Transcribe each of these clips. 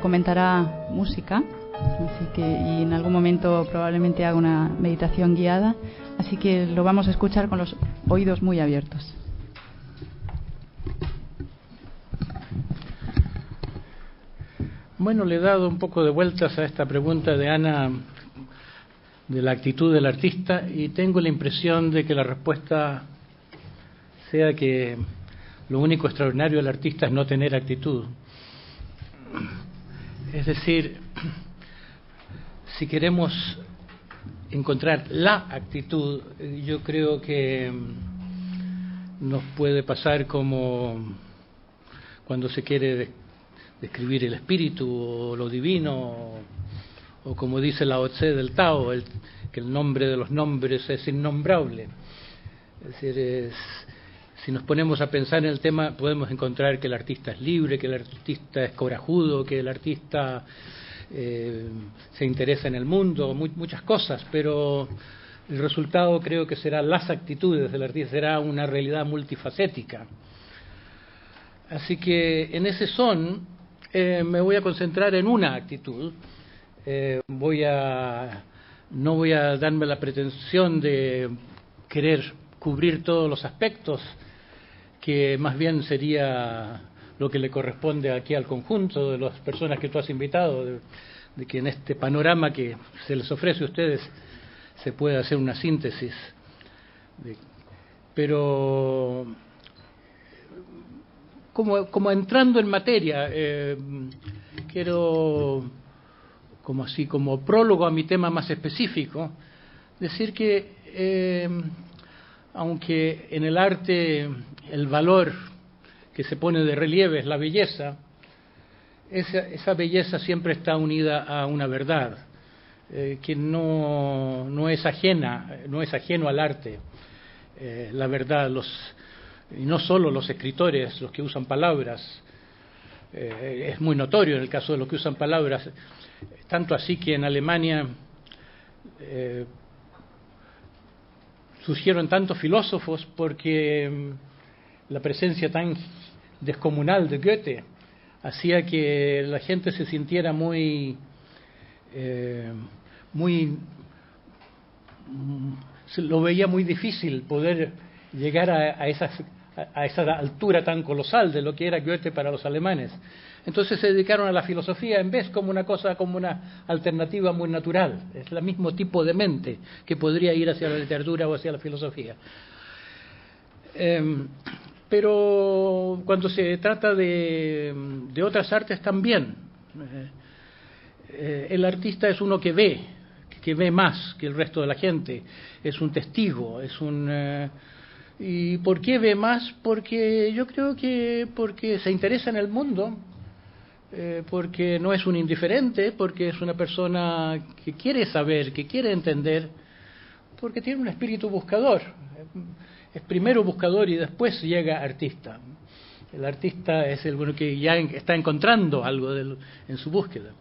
comentará música, así que, y en algún momento probablemente haga una meditación guiada, así que lo vamos a escuchar con los oídos muy abiertos. Bueno, le he dado un poco de vueltas a esta pregunta de Ana de la actitud del artista y tengo la impresión de que la respuesta sea que lo único extraordinario del artista es no tener actitud. Es decir, si queremos encontrar la actitud, yo creo que nos puede pasar como cuando se quiere describir el espíritu o lo divino, o como dice Lao Tse del Tao, que el nombre de los nombres es innombrable. Es decir, si nos ponemos a pensar en el tema, podemos encontrar que el artista es libre, que el artista es corajudo, que el artista se interesa en el mundo, muchas cosas, pero el resultado creo que será las actitudes del artista, será una realidad multifacética. Así que en ese son me voy a concentrar en una actitud. No voy a darme la pretensión de querer cubrir todos los aspectos, que más bien sería lo que le corresponde aquí al conjunto de las personas que tú has invitado, de que en este panorama que se les ofrece a ustedes se pueda hacer una síntesis. Pero como entrando en materia, quiero, como prólogo a mi tema más específico, decir que aunque en el arte el valor que se pone de relieve es la belleza, esa belleza siempre está unida a una verdad que no es ajeno al arte. La verdad, y no solo los escritores, los que usan palabras, es muy notorio en el caso de los que usan palabras, tanto así que en Alemania surgieron tantos filósofos porque la presencia tan descomunal de Goethe hacía que la gente se sintiera lo veía muy difícil poder llegar a esa altura tan colosal de lo que era Goethe para los alemanes. Entonces se dedicaron a la filosofía en vez como una alternativa muy natural. Es el mismo tipo de mente que podría ir hacia la literatura o hacia la filosofía. Pero cuando se trata de otras artes también, el artista es uno que ve más que el resto de la gente, es un testigo, ¿y por qué ve más? Porque yo creo que porque se interesa en el mundo, porque no es un indiferente, porque es una persona que quiere saber, que quiere entender, porque tiene un espíritu buscador. Es primero buscador y después llega artista. El artista es el bueno que ya está encontrando algo en su búsqueda.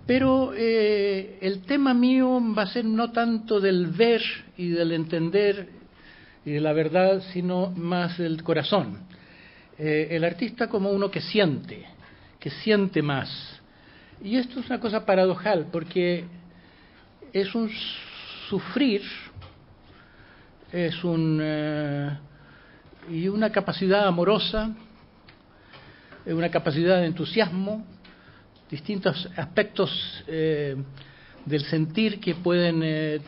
Pero el tema mío va a ser no tanto del ver y del entender y de la verdad, sino más del corazón. El artista como uno que siente más. Y esto es una cosa paradojal, porque es un sufrir, y una capacidad amorosa, una capacidad de entusiasmo, distintos aspectos del sentir que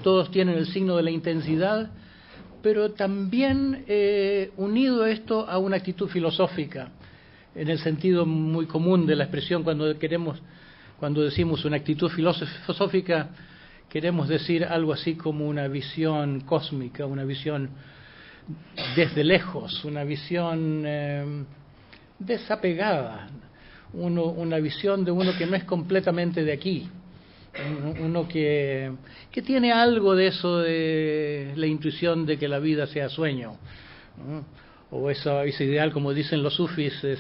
todos tienen el signo de la intensidad, pero también unido esto a una actitud filosófica, en el sentido muy común de la expresión cuando decimos una actitud filosófica, queremos decir algo así como una visión cósmica, una visión desde lejos, una visión desapegada, una visión de uno que no es completamente de aquí, uno que tiene algo de eso de la intuición de que la vida sea sueño, ¿no? O ese ideal, como dicen los sufis, de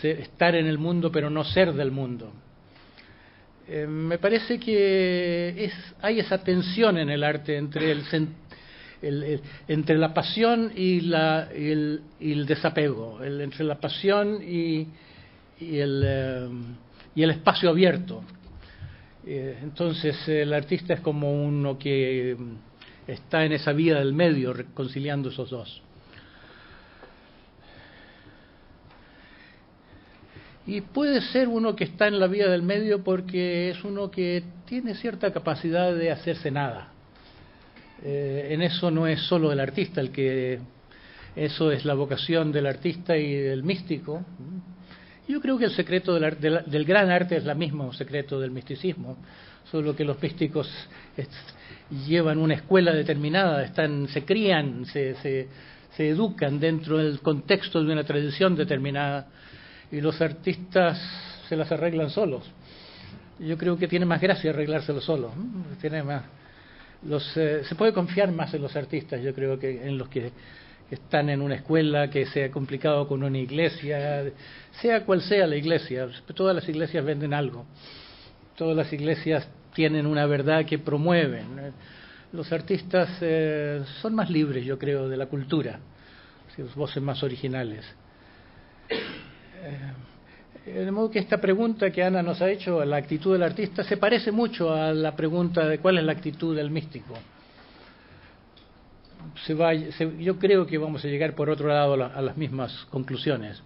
estar en el mundo pero no ser del mundo. Me parece que hay esa tensión en el arte entre entre la pasión y el desapego, entre la pasión y el espacio abierto. Entonces el artista es como uno que está en esa vía del medio, reconciliando esos dos. Y puede ser uno que está en la vía del medio porque es uno que tiene cierta capacidad de hacerse nada. En eso no es solo el artista eso es la vocación del artista y del místico. Yo creo que el secreto del gran arte es el mismo secreto del misticismo, solo que los místicos llevan una escuela determinada, se crían, se educan dentro del contexto de una tradición determinada, y los artistas se las arreglan solos. Yo creo que tiene más gracia arreglárselo solo, tiene más. Se puede confiar más en los artistas, yo creo, que en los que están en una escuela, que sea complicado con una iglesia, sea cual sea la iglesia. Todas las iglesias venden algo, todas las iglesias tienen una verdad que promueven. Los artistas son más libres, yo creo, de la cultura, sus voces más originales. De modo que esta pregunta que Ana nos ha hecho, la actitud del artista, se parece mucho a la pregunta de cuál es la actitud del místico. Yo creo que vamos a llegar por otro lado a las mismas conclusiones.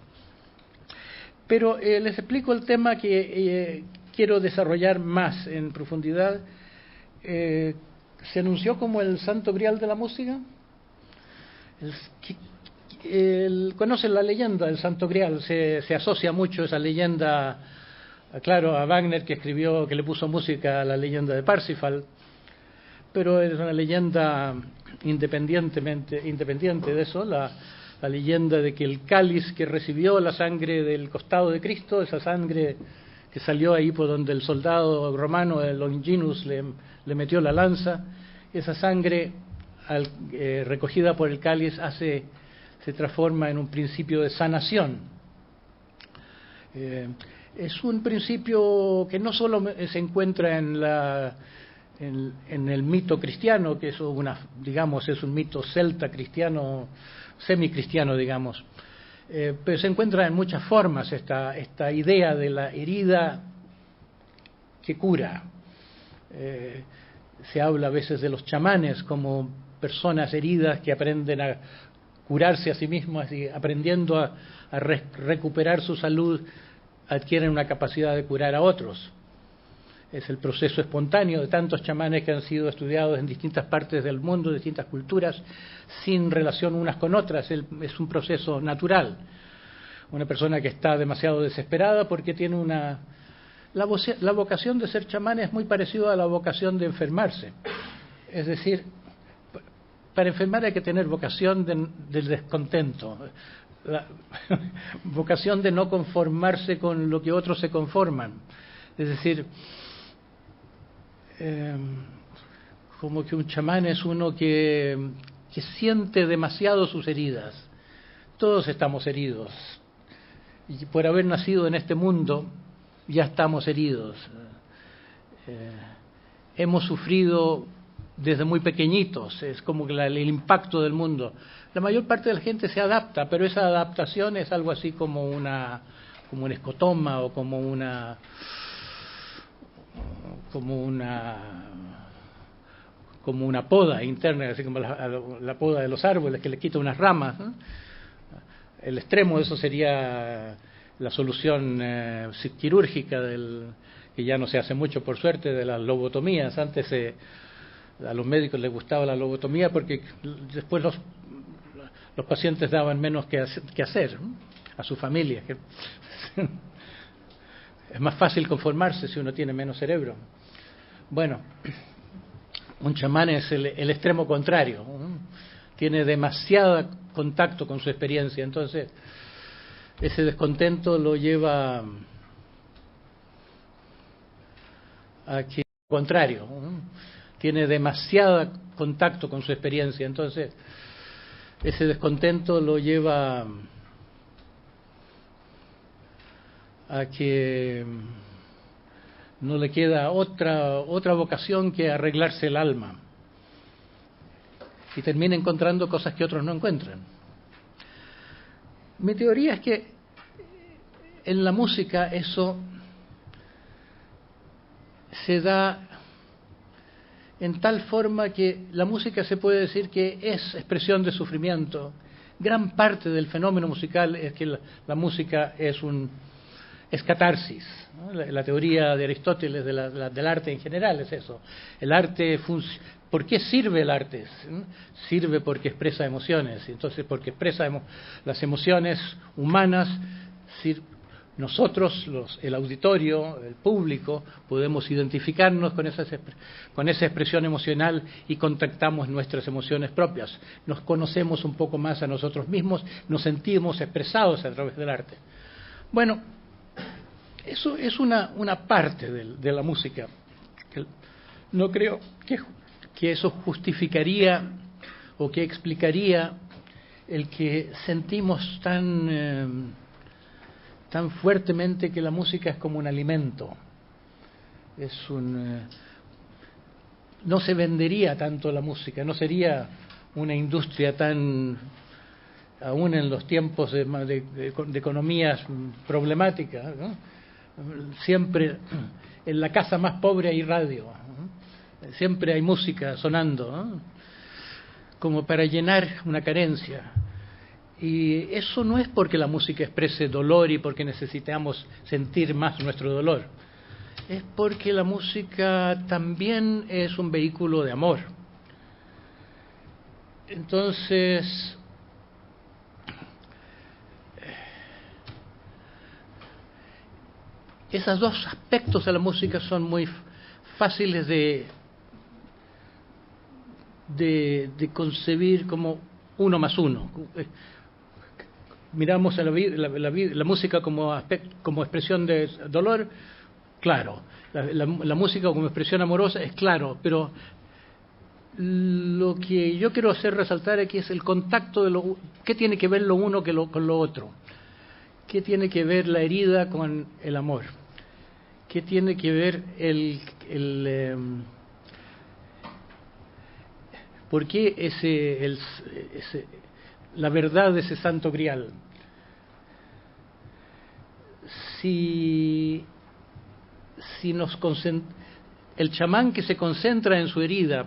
Pero les explico el tema que quiero desarrollar más en profundidad. Se anunció como el santo grial de la música. Conocen la leyenda del Santo Grial, se asocia mucho esa leyenda, claro, a Wagner, que le puso música a la leyenda de Parsifal, pero es una leyenda independiente de eso, la leyenda de que el cáliz que recibió la sangre del costado de Cristo, esa sangre que salió ahí por donde el soldado romano, el Longinus, le metió la lanza, esa sangre recogida por el cáliz se transforma en un principio de sanación. Es un principio que no solo se encuentra en el mito cristiano, que es es un mito celta cristiano, semicristiano, digamos, pero se encuentra en muchas formas esta idea de la herida que cura. Se habla a veces de los chamanes como personas heridas que aprenden a curarse a sí mismas y aprendiendo a recuperar su salud adquieren una capacidad de curar a otros. Es el proceso espontáneo de tantos chamanes que han sido estudiados en distintas partes del mundo, de distintas culturas, sin relación unas con otras. Es un proceso natural. Una persona que está demasiado desesperada porque tiene la vocación de ser chamán es muy parecida a la vocación de enfermarse. Es decir, para enfermar hay que tener vocación del descontento, la vocación de no conformarse con lo que otros se conforman. Es decir, como que un chamán es uno que siente demasiado sus heridas. Todos estamos heridos. Y por haber nacido en este mundo, ya estamos heridos. Hemos sufrido desde muy pequeñitos, es como que el impacto del mundo. La mayor parte de la gente se adapta, pero esa adaptación es algo así como un escotoma o como una poda interna, así como la poda de los árboles que le quita unas ramas, ¿no? El extremo de eso sería la solución quirúrgica que ya no se hace mucho, por suerte, de las lobotomías. Antes a los médicos les gustaba la lobotomía porque después los pacientes daban menos que hacer, ¿no? A su familia. Es más fácil conformarse si uno tiene menos cerebro. Bueno, un chamán es el extremo contrario, ¿no? Tiene demasiado contacto con su experiencia, entonces ese descontento lo lleva a que, al contrario, ¿no? Tiene demasiado contacto con su experiencia, entonces ese descontento lo lleva a que no le queda otra vocación que arreglarse el alma. y termina encontrando cosas que otros no encuentran. Mi teoría es que en la música eso se da en tal forma que la música se puede decir que es expresión de sufrimiento. Gran parte del fenómeno musical es que la música es catarsis, ¿no? La teoría de Aristóteles del arte en general es eso. El arte ¿por qué sirve el arte? Sirve porque expresa emociones. Entonces, porque expresa las emociones humanas, nosotros, el auditorio, el público, podemos identificarnos con esa expresión emocional y contactamos nuestras emociones propias. Nos conocemos un poco más a nosotros mismos, nos sentimos expresados a través del arte. Bueno, eso es una parte de la música. No creo que eso justificaría o que explicaría el que sentimos tan fuertemente que la música es como un alimento. No se vendería tanto la música, no sería una industria tan, aún en los tiempos de economías problemáticas, ¿no? Siempre en la casa más pobre hay radio, ¿no? Siempre hay música sonando, ¿no? Como para llenar una carencia. Y eso no es porque la música exprese dolor y porque necesitamos sentir más nuestro dolor. Es porque la música también es un vehículo de amor. Entonces, esos dos aspectos de la música son muy fáciles de concebir como 1 más 1. Miramos a la música como expresión de dolor, claro. La música como expresión amorosa es claro, pero lo que yo quiero hacer resaltar aquí es el contacto ¿qué tiene que ver lo uno con lo otro? ¿Qué tiene que ver la herida con el amor? ¿Qué tiene que ver por qué la verdad de ese santo grial? Si el chamán que se concentra en su herida,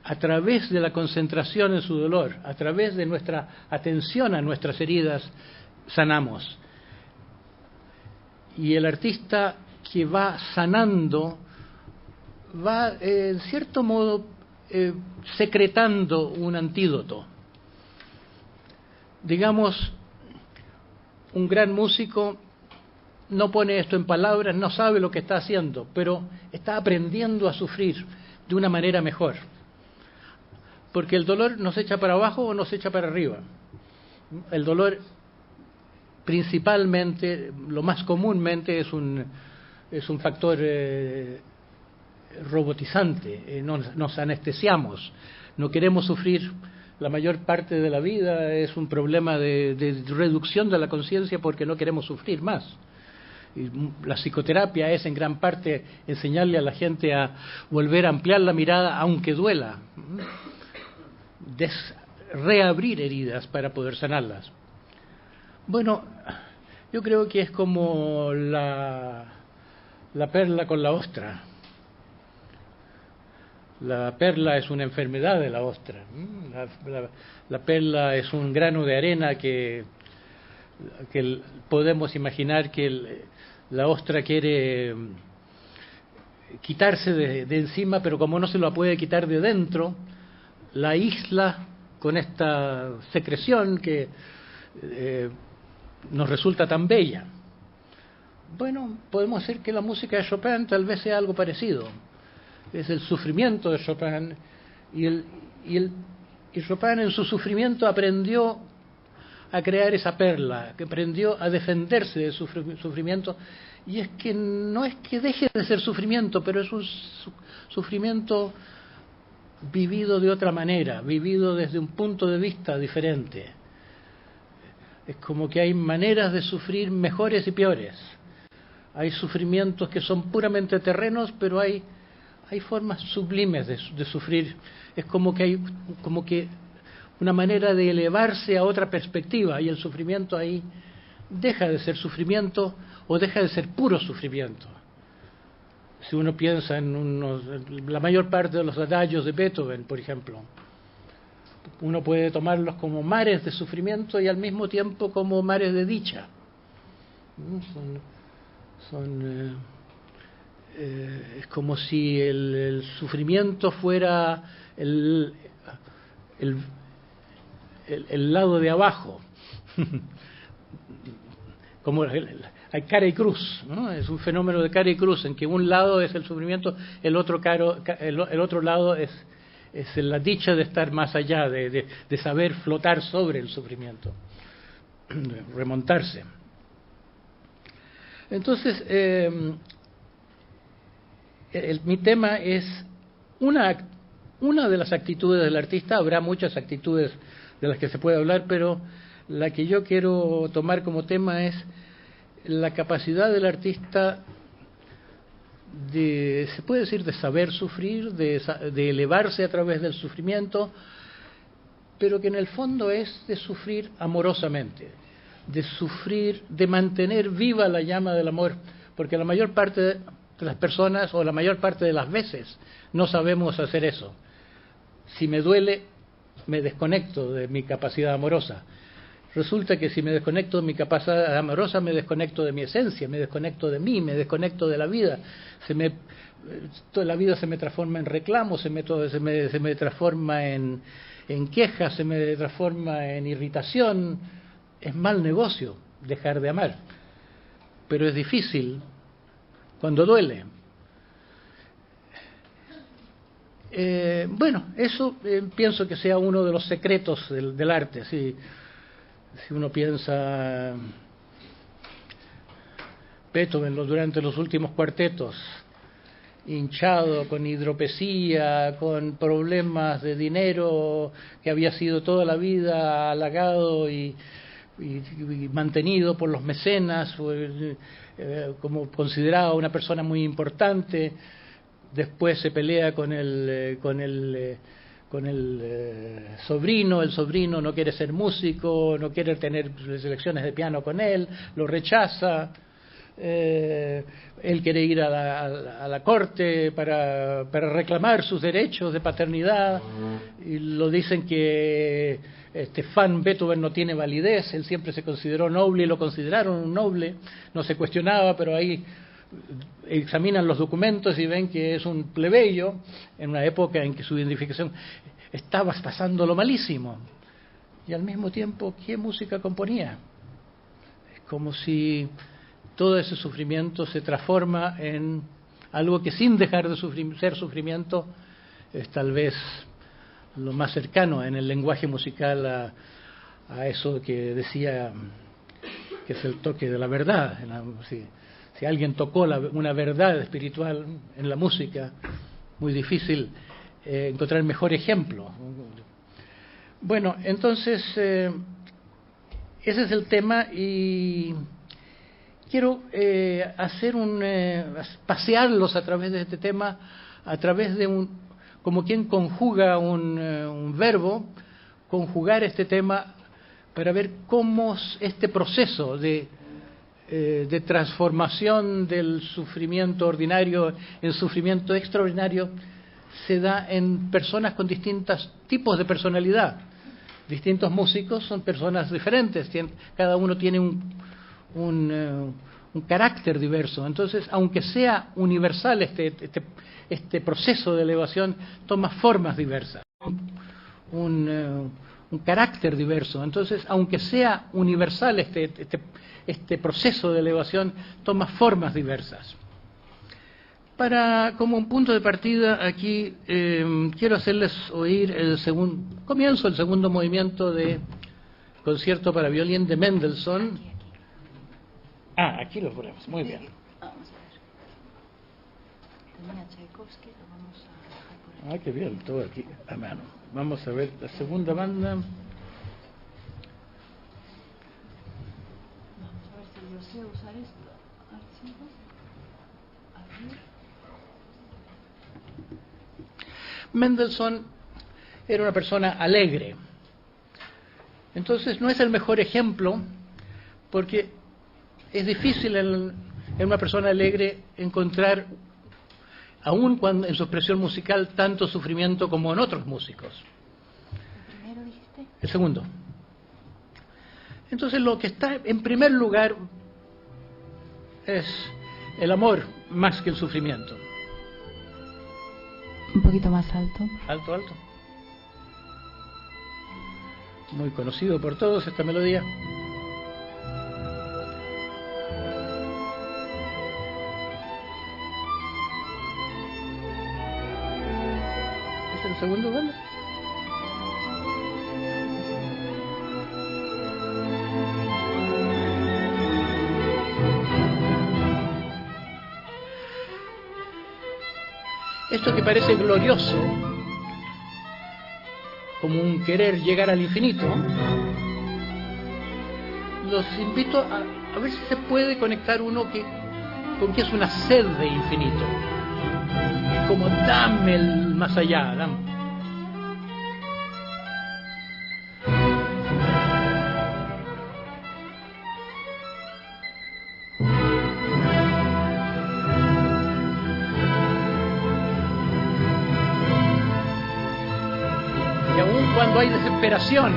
a través de la concentración en su dolor, a través de nuestra atención a nuestras heridas, sanamos. Y el artista que va sanando, va en cierto modo secretando un antídoto. Digamos, un gran músico no pone esto en palabras, no sabe lo que está haciendo, pero está aprendiendo a sufrir de una manera mejor. Porque el dolor nos echa para abajo o nos echa para arriba. El dolor principalmente, lo más comúnmente, es un factor robotizante. Nos anestesiamos, no queremos sufrir. La mayor parte de la vida es un problema de reducción de la conciencia porque no queremos sufrir más. Y la psicoterapia es en gran parte enseñarle a la gente a volver a ampliar la mirada aunque duela, reabrir heridas para poder sanarlas. Bueno, yo creo que es como la perla con la ostra. La perla es una enfermedad de la ostra. La perla es un grano de arena que podemos imaginar que la ostra quiere quitarse de encima, pero como no se lo puede quitar de dentro, la aísla con esta secreción que nos resulta tan bella. Bueno, podemos decir que la música de Chopin tal vez sea algo parecido. Es el sufrimiento de Chopin y Chopin en su sufrimiento aprendió a crear esa perla, que aprendió a defenderse de su sufrimiento, y es que no es que deje de ser sufrimiento, pero es un sufrimiento vivido de otra manera, vivido desde un punto de vista diferente. Es como que hay maneras de sufrir mejores y peores. Hay sufrimientos que son puramente terrenos, pero hay hay formas sublimes de sufrir. Es como que hay una manera de elevarse a otra perspectiva, y el sufrimiento ahí deja de ser sufrimiento o deja de ser puro sufrimiento. Si uno piensa en la mayor parte de los adagios de Beethoven, por ejemplo, uno puede tomarlos como mares de sufrimiento y al mismo tiempo como mares de dicha. Es como si el sufrimiento fuera el lado de abajo. Como hay cara y cruz, ¿no? Es un fenómeno de cara y cruz, en que un lado es el sufrimiento, el otro lado es la dicha de estar más allá, de saber flotar sobre el sufrimiento, de remontarse. Entonces, mi tema es una de las actitudes del artista. Habrá muchas actitudes de las que se puede hablar, pero la que yo quiero tomar como tema es la capacidad del artista se puede decir, de saber sufrir, de elevarse a través del sufrimiento, pero que en el fondo es de sufrir amorosamente, de sufrir, de mantener viva la llama del amor, porque la mayor parte de las personas, o la mayor parte de las veces, no sabemos hacer eso. Si me duele, me desconecto de mi capacidad amorosa. Resulta que si me desconecto de mi capacidad amorosa, me desconecto de mi esencia, me desconecto de mí, me desconecto de la vida. Toda la vida se me transforma en reclamo, se me transforma en quejas, se me transforma en irritación. Es mal negocio dejar de amar, pero es difícil cuando duele. Eso pienso que sea uno de los secretos del arte. Si uno piensa Beethoven durante los últimos cuartetos, hinchado, con hidropesía, con problemas de dinero, que había sido toda la vida halagado y mantenido por los mecenas, como considerado una persona muy importante. Después se pelea con el sobrino. El sobrino no quiere ser músico, no quiere tener lecciones de piano con él, lo rechaza. Él quiere ir a la corte para reclamar sus derechos de paternidad, y lo dicen que Beethoven no tiene validez. Él siempre se consideró noble y lo consideraron un noble, no se cuestionaba, pero ahí examinan los documentos y ven que es un plebeyo en una época en que su identificación estaba pasándolo malísimo, y al mismo tiempo, ¿qué música componía? Es como si todo ese sufrimiento se transforma en algo que, sin dejar de ser sufrimiento, es tal vez lo más cercano en el lenguaje musical a eso que decía que es el toque de la verdad. Si alguien tocó una verdad espiritual en la música, muy difícil encontrar mejor ejemplo. Bueno, entonces ese es el tema, y quiero pasearlos a través de este tema, a través de como quien conjuga un verbo, conjugar este tema para ver cómo este proceso de transformación del sufrimiento ordinario en sufrimiento extraordinario se da en personas con distintos tipos de personalidad. Distintos músicos son personas diferentes, cada uno tiene un carácter diverso. Entonces, aunque sea universal este proceso de elevación, toma formas diversas, un carácter diverso. Entonces, aunque sea universal este proceso de elevación, toma formas diversas. Como un punto de partida, aquí quiero hacerles oír el segundo movimiento de concierto para violín de Mendelssohn. Aquí lo ponemos, muy bien. Vamos a ver. Tenía Tchaikovsky, lo vamos a dejar por aquí. Qué bien, todo aquí a mano. Vamos a ver la segunda banda. Vamos a ver si yo sé usar esto. Archivos. Abrir. Mendelssohn era una persona alegre. Entonces no es el mejor ejemplo porque es difícil en una persona alegre encontrar, aun cuando en su expresión musical, tanto sufrimiento como en otros músicos. ¿El primero dijiste? El segundo. Entonces lo que está en primer lugar es el amor más que el sufrimiento. Un poquito más alto. Alto, alto. Muy conocido por todos esta melodía. ¿Es el segundo banda? Esto que parece glorioso, como un querer llegar al infinito, los invito a ver si se puede conectar uno con que es una sed de infinito. Es como dame el más allá, dame. Cuando hay desesperación,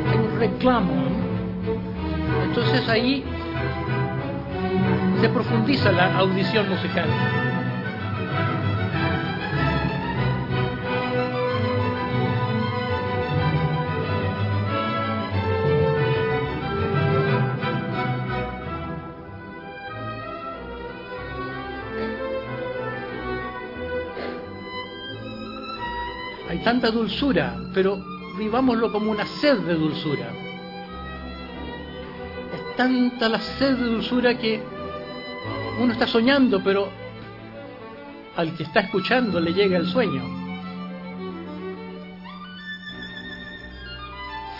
hay un reclamo, entonces ahí se profundiza la audición musical. Hay tanta dulzura, pero vivámoslo como una sed de dulzura. Es tanta la sed de dulzura que uno está soñando, pero al que está escuchando le llega el sueño.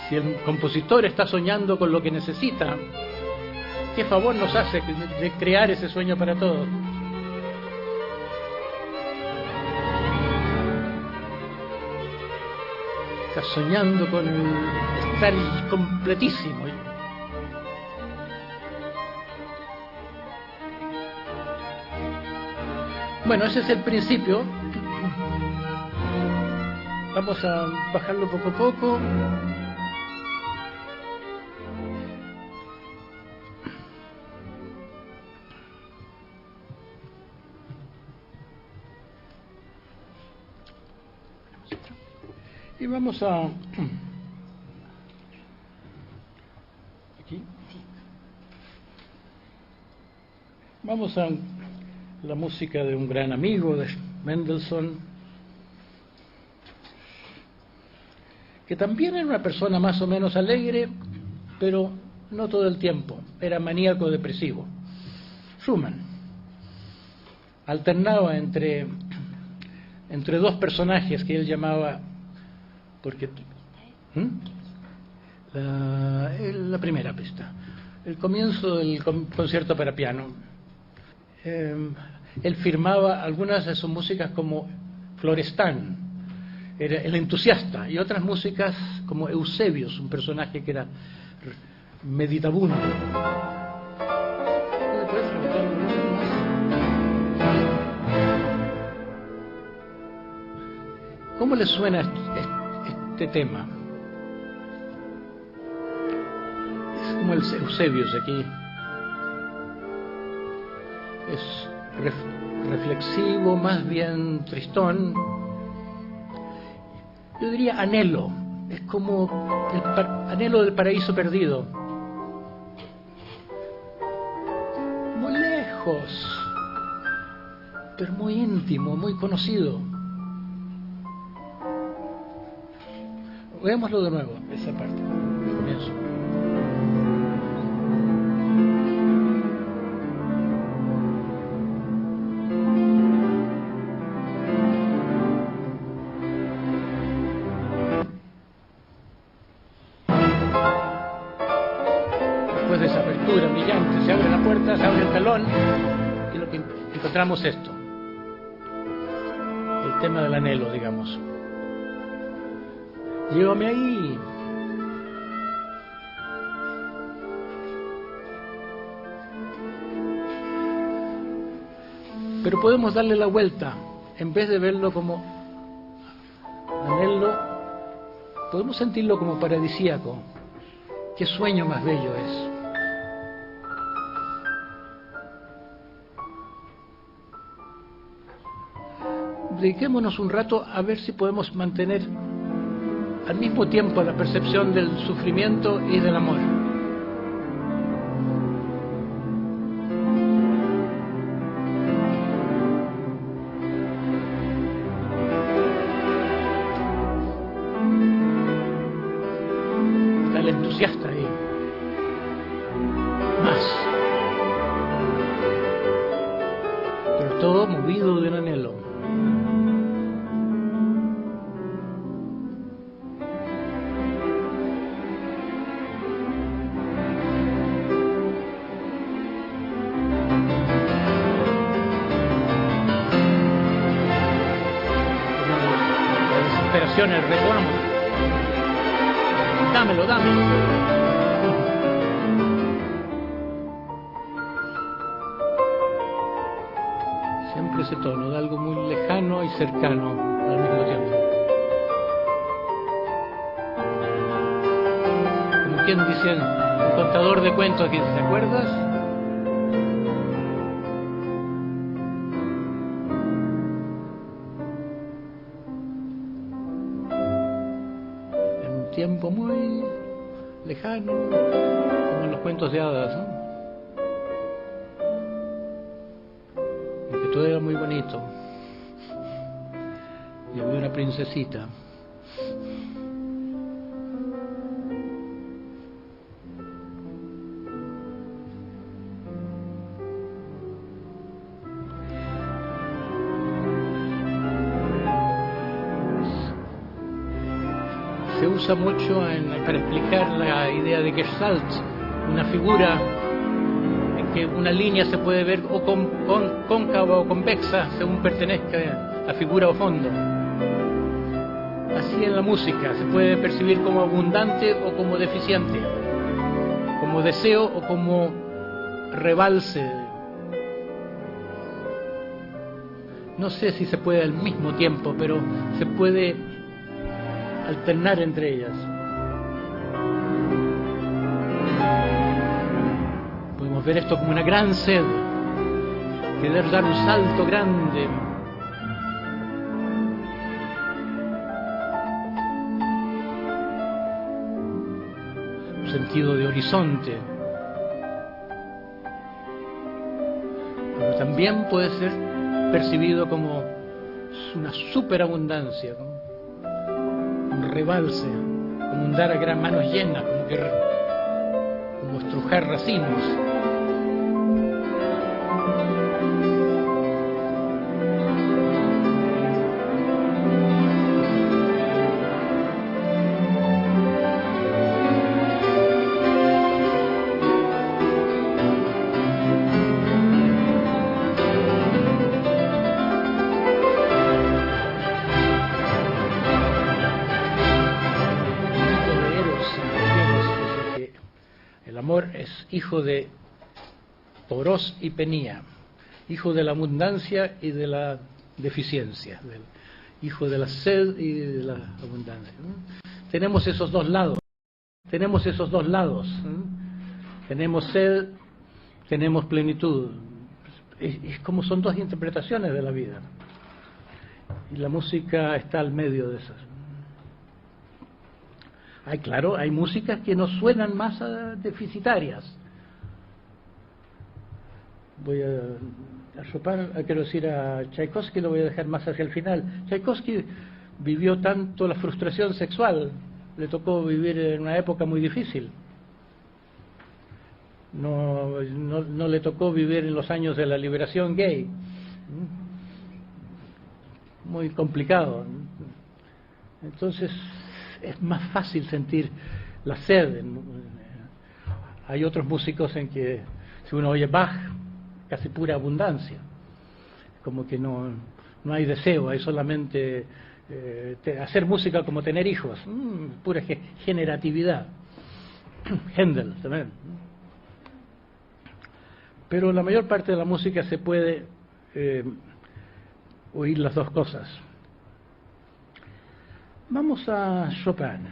Si el compositor está soñando con lo que necesita, ¿qué favor nos hace de crear ese sueño para todos? Está soñando con estar completísimo. Bueno, ese es el principio. Vamos a bajarlo poco a poco. Y vamos a... aquí. Vamos a la música de un gran amigo de Mendelssohn, que también era una persona más o menos alegre, pero no todo el tiempo. Era maníaco depresivo. Schumann alternaba entre dos personajes que él llamaba... porque la primera pista, el comienzo del concierto para piano, él firmaba algunas de sus músicas como Florestan, era el entusiasta, y otras músicas como Eusebius, un personaje que era meditabundo. ¿Cómo le suena este tema? Es como el Eusebius aquí. Es reflexivo, más bien tristón. Yo diría anhelo. Es como el anhelo del paraíso perdido. Muy lejos, pero muy íntimo, muy conocido. Veámoslo de nuevo, esa parte, el comienzo. Después de esa apertura brillante, se abre la puerta, se abre el telón, y lo que encontramos esto. el tema del anhelo, digamos. Llévame ahí. Pero podemos darle la vuelta. En vez de verlo como anhelo, podemos sentirlo como paradisíaco. Qué sueño más bello es. Dediquémonos un rato a ver si podemos mantener al mismo tiempo la percepción del sufrimiento y del amor. Está el entusiasta ahí. Más. Pero todo movido de un anhelo. El reclamo. Dámelo. Siempre ese tono de algo muy lejano y cercano al mismo tiempo. Como quien dice, un contador de cuentos que ¿te acuerdas? Tiempo muy lejano, como en los cuentos de hadas, ¿no? Porque todo era muy bonito y había una princesita. Se usa mucho para explicar la idea de Gestalt, una figura en que una línea se puede ver o cóncava o convexa según pertenezca a figura o fondo. Así en la música se puede percibir como abundante o como deficiente, como deseo o como rebalse. No sé si se puede al mismo tiempo, pero se puede alternar entre ellas. Podemos ver esto como una gran sed, querer dar un salto grande. Un sentido de horizonte. Pero también puede ser percibido como una superabundancia, ¿no? Un rebalse, como un dar a gran manos llenas, como estrujar racimos. Hijo de Poros y Penía, hijo de la abundancia y de la deficiencia, hijo de la sed y de la abundancia. Tenemos esos dos lados, tenemos sed, tenemos plenitud. Es como son dos interpretaciones de la vida, y la música está al medio de esas. Claro, hay músicas que nos suenan más deficitarias. Voy a Chopin, quiero decir a Tchaikovsky, lo voy a dejar más hacia el final. Tchaikovsky vivió tanto la frustración sexual, le tocó vivir en una época muy difícil. No le tocó vivir en los años de la liberación gay. Muy complicado. Entonces es más fácil sentir la sed. Hay otros músicos en que, si uno oye Bach, casi pura abundancia, como que no no hay deseo, hay solamente hacer música como tener hijos, pura generatividad. Händel también. Pero la mayor parte de la música se puede oír las dos cosas. Vamos a Chopin.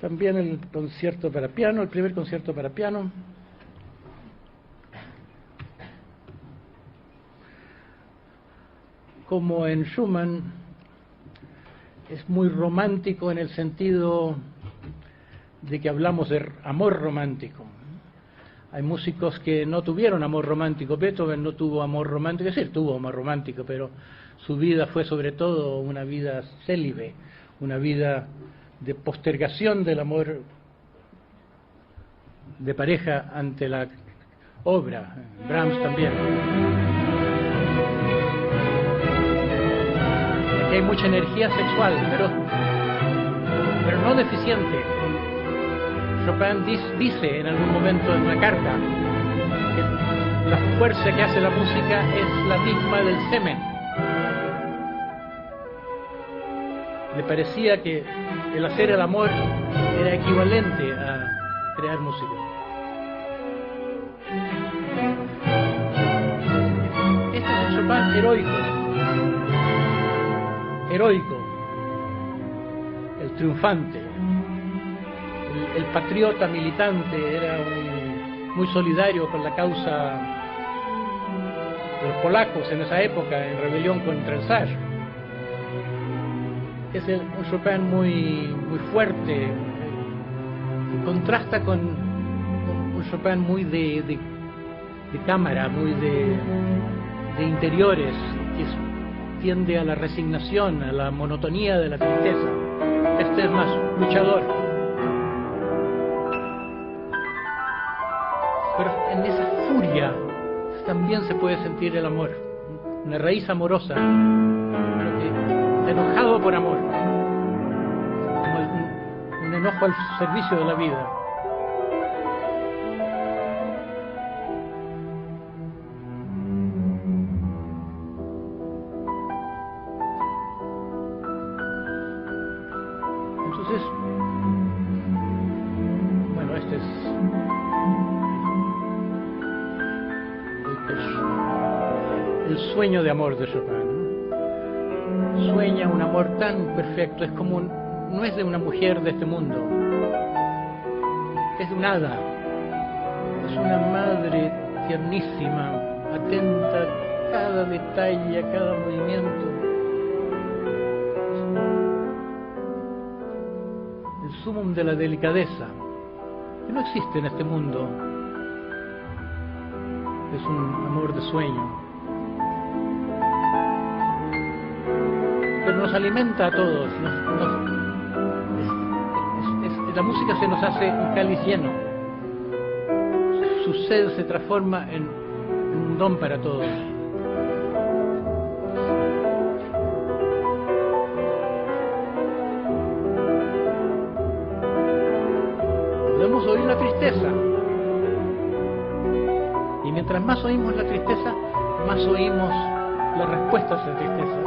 También el concierto para piano, el primer concierto para piano. Como en Schumann, es muy romántico en el sentido de que hablamos de amor romántico. Hay músicos que no tuvieron amor romántico. Beethoven no tuvo amor romántico, es decir, tuvo amor romántico, pero su vida fue sobre todo una vida célibe, una vida de postergación del amor de pareja ante la obra. Brahms también. Aquí hay mucha energía sexual, pero no deficiente. Chopin dice en algún momento en una carta que la fuerza que hace la música es la misma del semen. Le parecía que el hacer el amor era equivalente a crear música. Este es un Chopin heroico, el triunfante. El patriota militante, era muy solidario con la causa de los polacos en esa época, en rebelión contra el zar. Es un Chopin muy fuerte, contrasta con un Chopin muy de cámara, muy de interiores, que tiende a la resignación, a la monotonía de la tristeza. Este es más luchador. Pero en esa furia también se puede sentir el amor, una raíz amorosa, pero que enojado por amor, como un enojo al servicio de la vida. Entonces, bueno, este es el sueño de amor de Chopin, ¿no? Sueña un amor tan perfecto, es como no es de una mujer de este mundo, es de un hada, es una madre tiernísima, atenta a cada detalle, a cada movimiento. El sumum de la delicadeza, que no existe en este mundo. Es un amor de sueño, pero nos alimenta a todos. La música se nos hace un cáliz lleno, su sed se transforma en un don para todos. Podemos oír la tristeza. Y mientras más oímos la tristeza, más oímos las respuestas a la tristeza.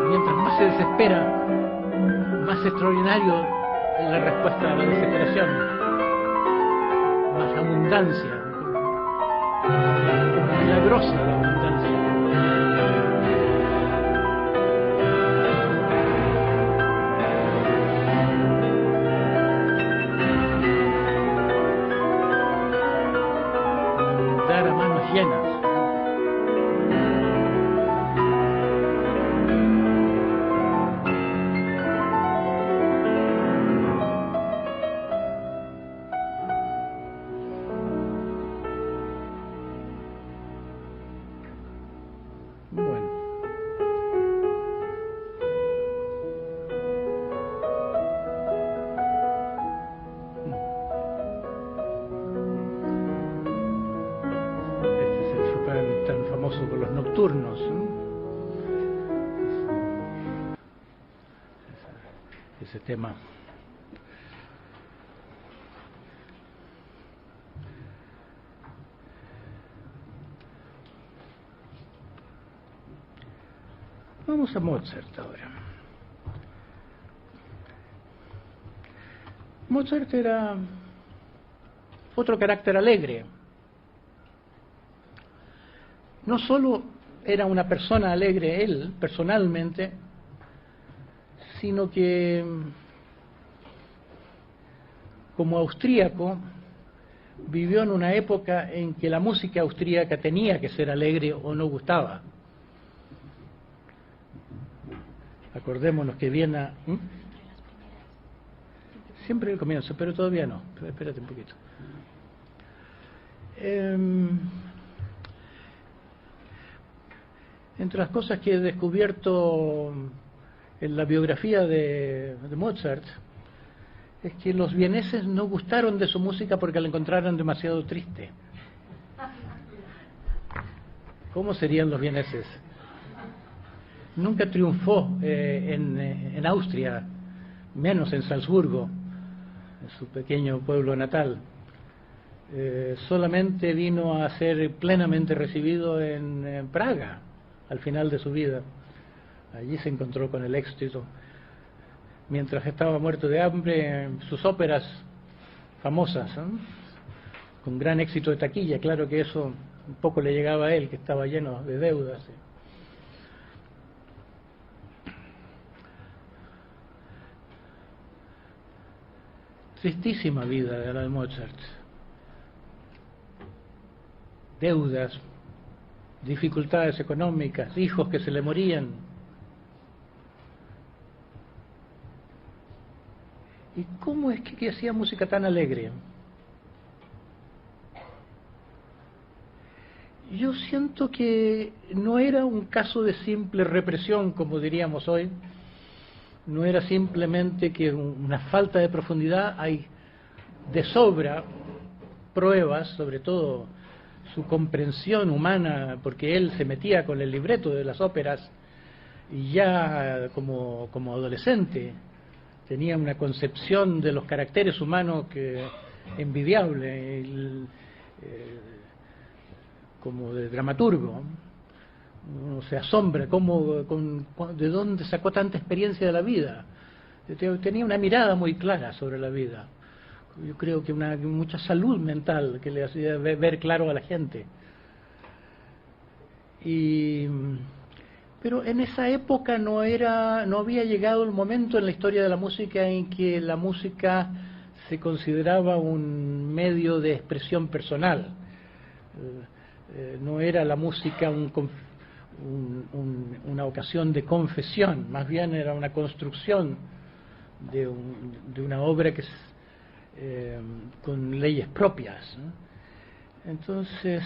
Mientras más se desespera, más extraordinario es la respuesta a la desesperación. Más abundancia, milagrosa la abundancia. Llenas. Bueno. Tan famoso por los nocturnos, ¿no? Ese tema. Vamos a Mozart ahora. Mozart era otro carácter alegre. No solo era una persona alegre él, personalmente, sino que como austríaco vivió en una época en que la música austríaca tenía que ser alegre o no gustaba. Acordémonos que Viena... Siempre el comienzo, pero todavía no. Espérate un poquito. Entre las cosas que he descubierto en la biografía de Mozart es que los vieneses no gustaron de su música porque la encontraron demasiado triste. ¿Cómo serían los vieneses? Nunca triunfó en Austria, menos en Salzburgo, en su pequeño pueblo natal. Solamente vino a ser plenamente recibido en Praga al final de su vida. Allí se encontró con el éxito. Mientras estaba muerto de hambre, sus óperas famosas, con gran éxito de taquilla, claro que eso un poco le llegaba a él, que estaba lleno de deudas. Tristísima vida de la de Mozart. Deudas, dificultades económicas, hijos que se le morían. ¿Y cómo es que hacía música tan alegre? Yo siento que no era un caso de simple represión, como diríamos hoy. No era simplemente que una falta de profundidad. Hay de sobra pruebas, sobre todo su comprensión humana, porque él se metía con el libreto de las óperas y ya como adolescente tenía una concepción de los caracteres humanos que envidiable, como de dramaturgo. Uno se asombra de dónde sacó tanta experiencia de la vida. Tenía una mirada muy clara sobre la vida. Yo creo que mucha salud mental que le hacía ver claro a la gente. Pero en esa época no había llegado el momento en la historia de la música en que la música se consideraba un medio de expresión personal. No era la música una ocasión de confesión, más bien era una construcción de una obra que con leyes propias, ¿no? Entonces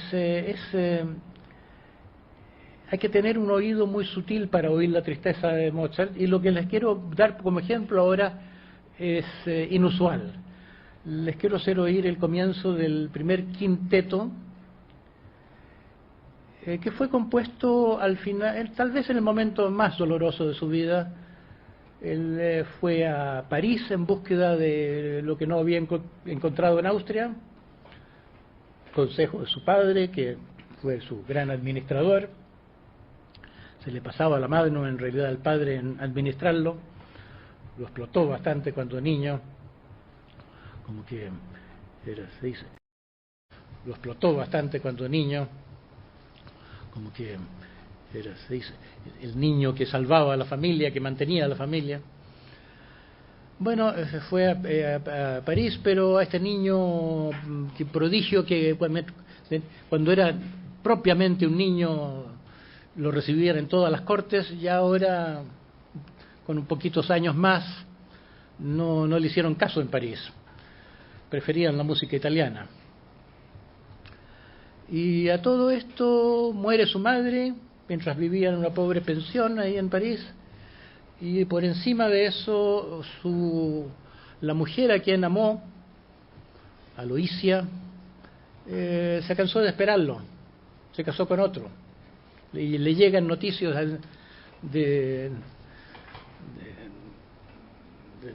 hay que tener un oído muy sutil para oír la tristeza de Mozart, y lo que les quiero dar como ejemplo ahora es inusual. Les quiero hacer oír el comienzo del primer quinteto, que fue compuesto al final, tal vez en el momento más doloroso de su vida. Él fue a París en búsqueda de lo que no había encontrado en Austria, consejo de su padre, que fue su gran administrador. Se le pasaba la mano en realidad al padre en administrarlo. Lo explotó bastante cuando niño, como que se dice, lo explotó bastante cuando niño, como que se dice, el niño que salvaba a la familia, que mantenía a la familia. Bueno, fue a París, pero a este niño, que prodigio, que cuando era propiamente un niño lo recibían en todas las cortes, y ahora, con un poquitos años más, no le hicieron caso en París. Preferían la música italiana. Y a todo esto muere su madre mientras vivía en una pobre pensión ahí en París, y por encima de eso la mujer a quien amó, Aloysia, se cansó de esperarlo, se casó con otro, y le llegan noticias de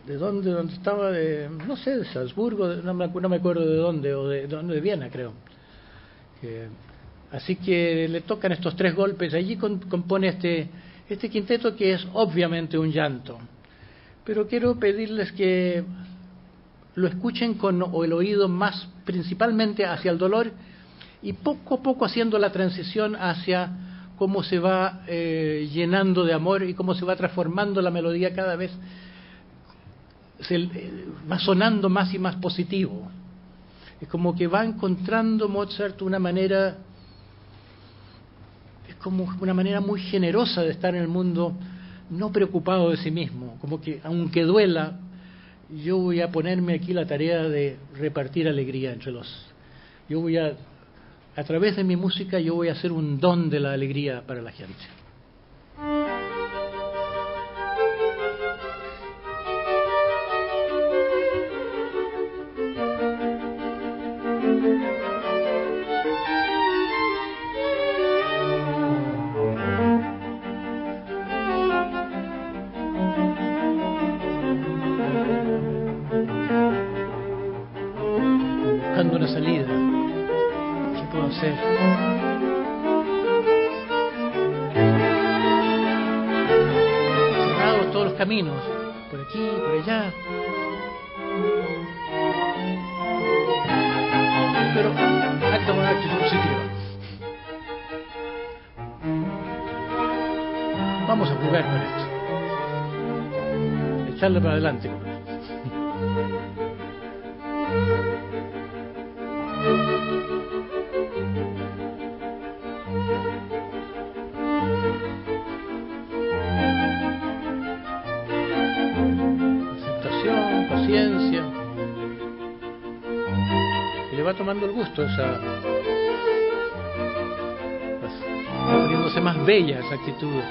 dónde estaba, no sé, de Salzburgo, no me acuerdo de dónde, o de Viena, creo. Así que le tocan estos tres golpes. Allí compone Este quinteto que es obviamente un llanto, pero quiero pedirles que lo escuchen con el oído más principalmente hacia el dolor y poco a poco haciendo la transición hacia cómo se va llenando de amor y cómo se va transformando la melodía cada vez, va sonando más y más positivo. Es como que va encontrando Mozart una manera, es como una manera muy generosa de estar en el mundo, no preocupado de sí mismo, como que aunque duela, yo voy a ponerme aquí la tarea de repartir alegría entre los... Yo voy a través de mi música, yo voy a hacer un don de la alegría para la gente. Buscando una salida. ¿Qué puedo hacer? Cerrados todos los caminos, por aquí, por allá. Pero acto con actitud positiva. Vamos a jugar con esto. Echarle para adelante. Aceptación, paciencia. Y le va tomando el gusto esa... Va poniéndose más bella esa actitud.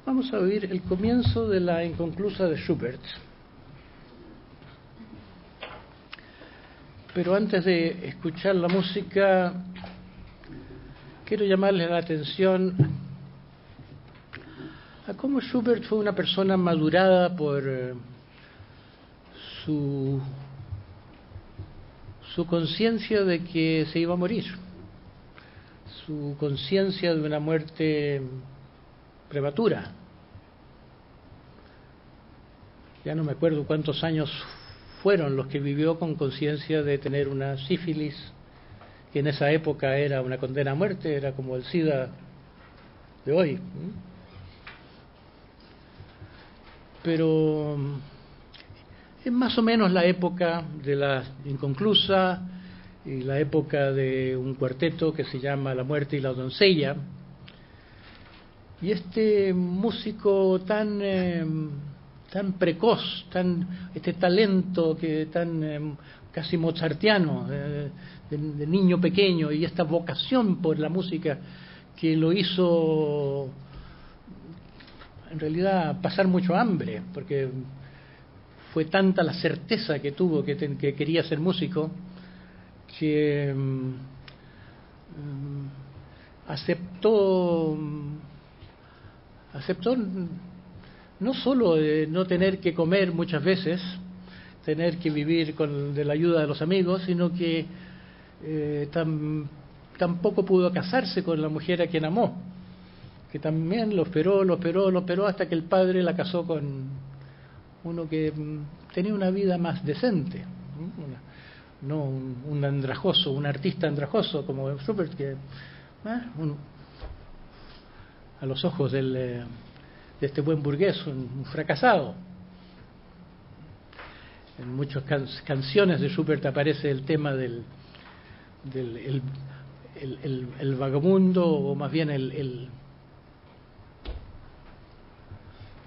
Vamos a oír el comienzo de la inconclusa de Schubert. Pero antes de escuchar la música, quiero llamarles la atención a cómo Schubert fue una persona madurada por su conciencia de que se iba a morir, su conciencia de una muerte prematura. Ya no me acuerdo cuántos años fueron los que vivió con conciencia de tener una sífilis, que en esa época era una condena a muerte, era como el SIDA de hoy. Pero es más o menos la época de la inconclusa y la época de un cuarteto que se llama La muerte y la doncella. Y este músico tan precoz, este talento que tan casi mozartiano, de niño pequeño, y esta vocación por la música que lo hizo en realidad pasar mucho hambre, porque fue tanta la certeza que tuvo que quería ser músico, que aceptó no solo no tener que comer muchas veces, tener que vivir de la ayuda de los amigos, sino que tampoco pudo casarse con la mujer a quien amó, que también lo esperó hasta que el padre la casó con uno que tenía una vida más decente, no un andrajoso, un artista andrajoso como Schubert, que a los ojos de este buen burgués, un fracasado. En muchas canciones de Schubert aparece el tema del vagabundo, o más bien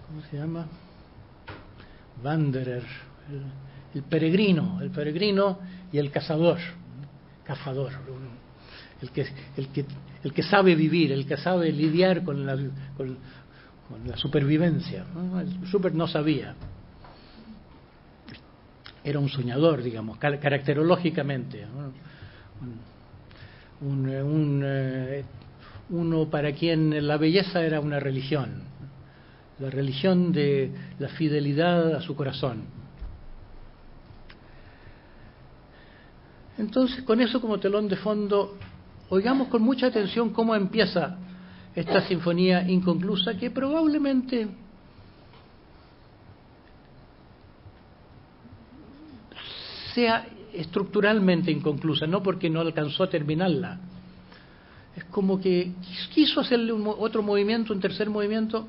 ¿cómo se llama? Wanderer, el peregrino y el cazador, el que sabe vivir, el que sabe lidiar con la supervivencia, ¿no? Schubert no sabía. Era un soñador, digamos, caracterológicamente, ¿no? Uno para quien la belleza era una religión, la religión de la fidelidad a su corazón. Entonces, con eso como telón de fondo, oigamos con mucha atención cómo empieza esta sinfonía inconclusa, que probablemente sea estructuralmente inconclusa, no porque no alcanzó a terminarla. Es como que quiso hacerle otro movimiento, un tercer movimiento,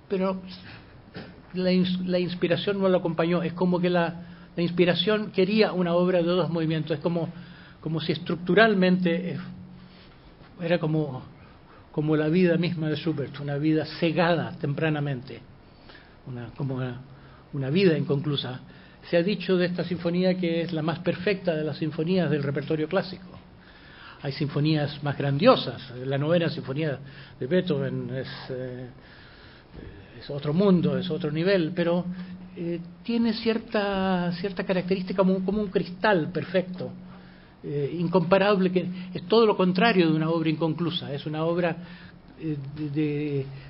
pero la inspiración no lo acompañó. Es como que la inspiración quería una obra de dos movimientos. Es como si estructuralmente era como la vida misma de Schubert, una vida cegada tempranamente, como una vida inconclusa. Se ha dicho de esta sinfonía que es la más perfecta de las sinfonías del repertorio clásico. Hay sinfonías más grandiosas. La novena sinfonía de Beethoven es otro mundo, es otro nivel, pero tiene cierta característica como un cristal perfecto, incomparable, que es todo lo contrario de una obra inconclusa. Es una obra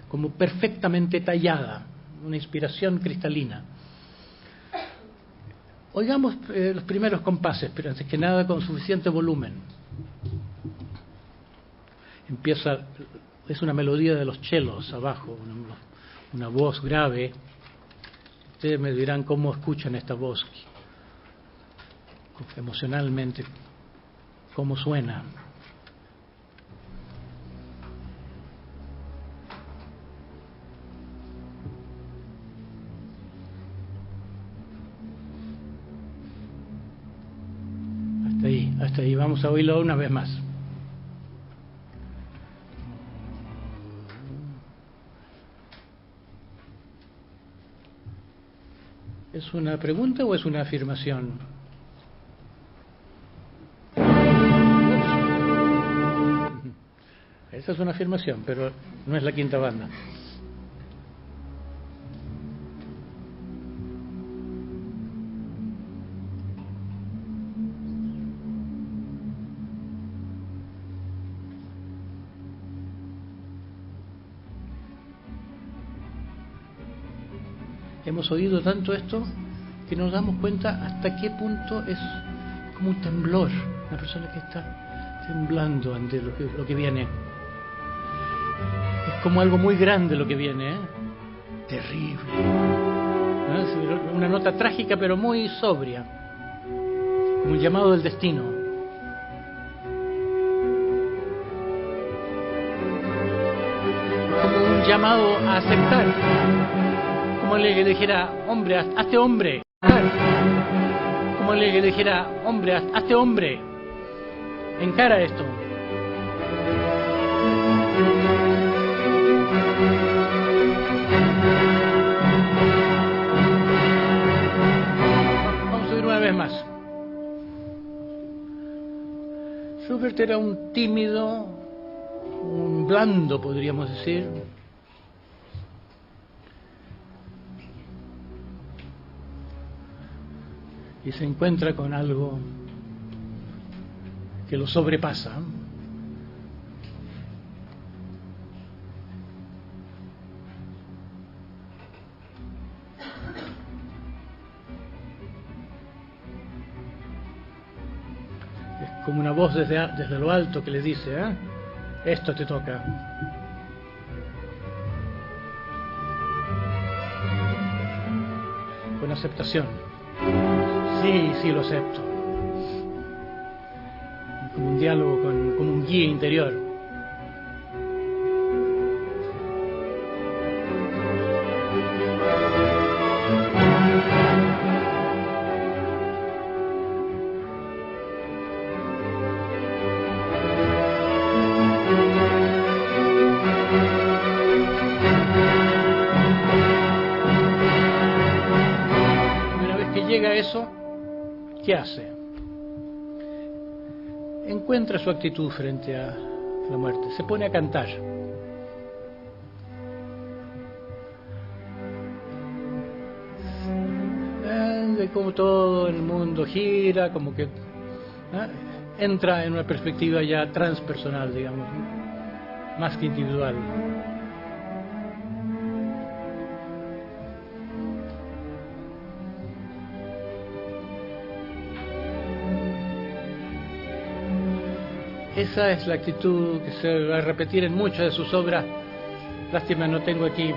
como perfectamente tallada, una inspiración cristalina. Oigamos los primeros compases, pero antes que nada con suficiente volumen. Empieza, es una melodía de los chelos abajo, una voz grave. Ustedes me dirán cómo escuchan esta voz, emocionalmente, cómo suena. Hasta ahí, vamos a oírlo una vez más. ¿Es una pregunta o es una afirmación? Esa es una afirmación, pero no es la quinta banda. Hemos oído tanto esto que nos damos cuenta hasta qué punto es como un temblor, una persona que está temblando ante lo que viene. Es como algo muy grande lo que viene, ¿eh? Terrible, ¿no? Una nota trágica pero muy sobria, como un llamado del destino. Como un llamado a aceptar. Como le dijera, hombre, hazte hombre. Como le dijera, hombre, hazte hombre. Encara esto. Vamos a subir una vez más. Schubert era un tímido, un blando, podríamos decir. Y se encuentra con algo que lo sobrepasa. Es como una voz desde lo alto que le dice, esto te toca. Con aceptación. Sí, sí, lo acepto. Como un diálogo con un guía interior. Una vez que llega eso, ¿qué hace? Encuentra su actitud frente a la muerte, se pone a cantar. De cómo todo el mundo gira, como que entra en una perspectiva ya transpersonal, digamos, más que individual. Esa es la actitud que se va a repetir en muchas de sus obras. Lástima, no tengo aquí.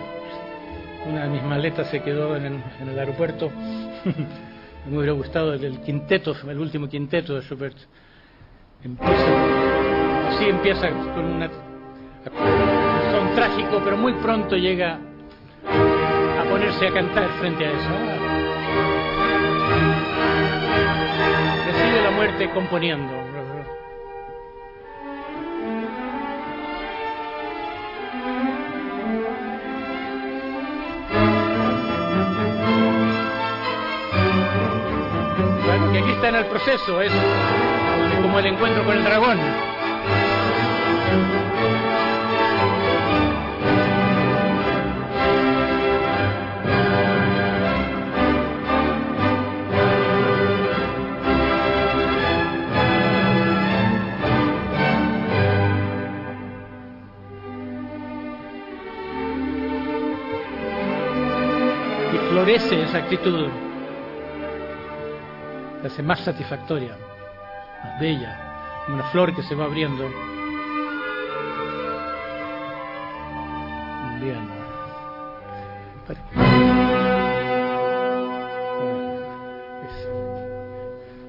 Una de mis maletas se quedó en el aeropuerto. Me hubiera gustado el quinteto, el último quinteto de Schubert. Empieza con un son trágico, pero muy pronto llega a ponerse a cantar frente a eso. Recibe la muerte componiendo. Y aquí está en el proceso, es como el encuentro con el dragón. Y florece esa actitud. Se hace más satisfactoria, más bella, como una flor que se va abriendo. Bien.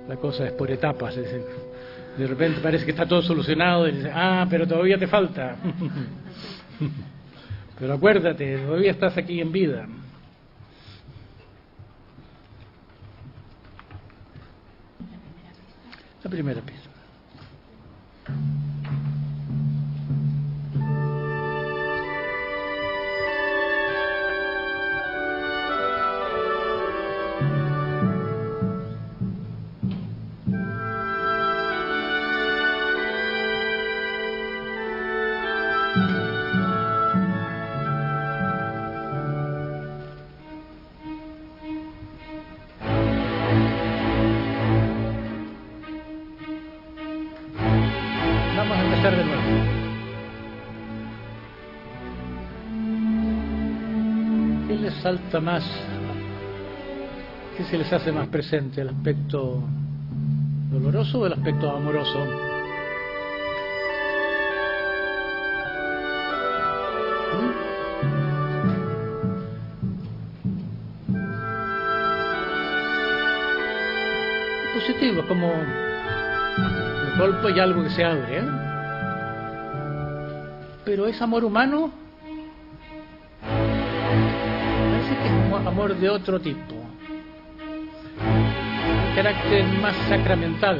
La cosa es por etapas. De repente parece que está todo solucionado y dice, pero todavía te falta. Pero acuérdate, todavía estás aquí en vida. La primera pieza. Vamos a empezar de nuevo. ¿Qué les salta más? ¿Qué se les hace más presente? ¿El aspecto doloroso o el aspecto amoroso? Positivo, como de golpe hay algo que se abre, pero es amor humano. Parece que es un amor de otro tipo, un carácter más sacramental,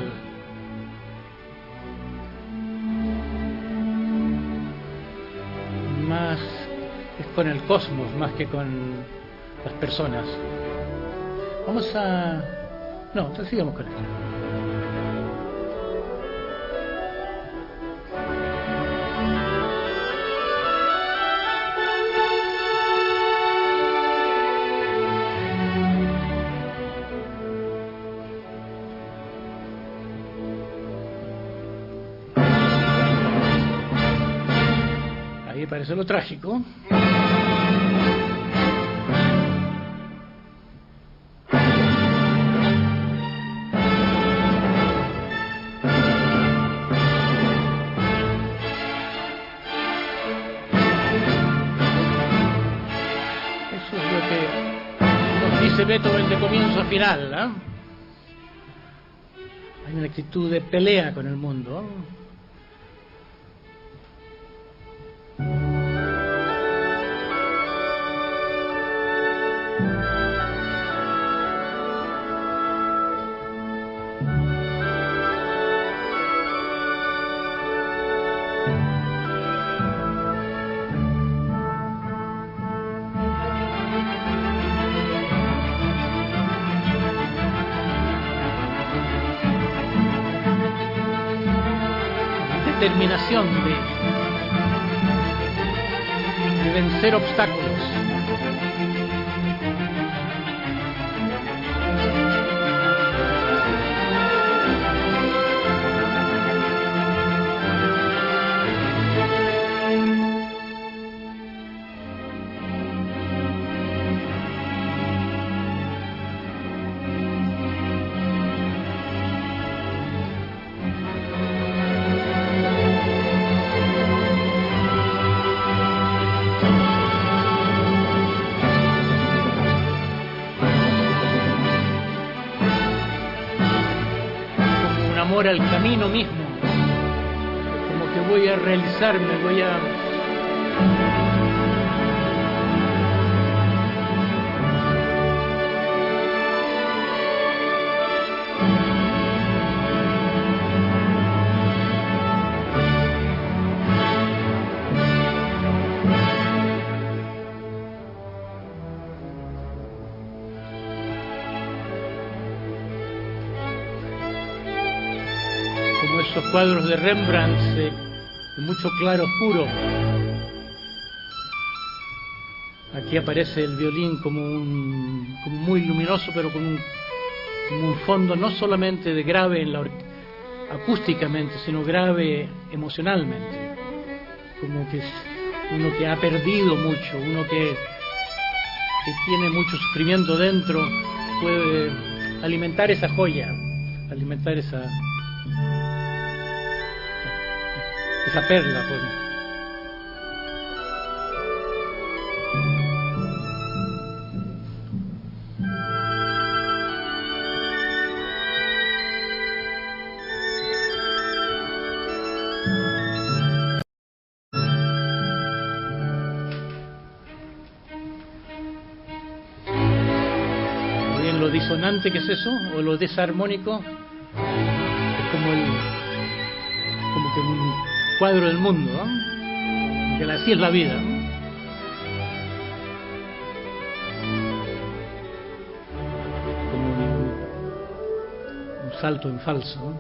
más es con el cosmos más que con las personas. Vamos a... no, entonces sigamos con esto. Ahí parece lo trágico. Beethoven de comienzo a final, Hay una actitud de pelea con el mundo. Determinación de vencer obstáculos. Al camino mismo, como que voy a realizarme, voy a esos cuadros de Rembrandt de mucho claro oscuro. Aquí aparece el violín como muy luminoso, pero como un fondo no solamente de grave acústicamente, sino grave emocionalmente. Como que es uno que ha perdido mucho, uno que tiene mucho sufrimiento dentro, puede alimentar esa joya, alimentar esa perla, pues. Bien, lo disonante que es eso, o lo desarmónico, es como que un cuadro del mundo, ¿no? Que así es la vida, ¿no? Como un salto en falso, ¿no?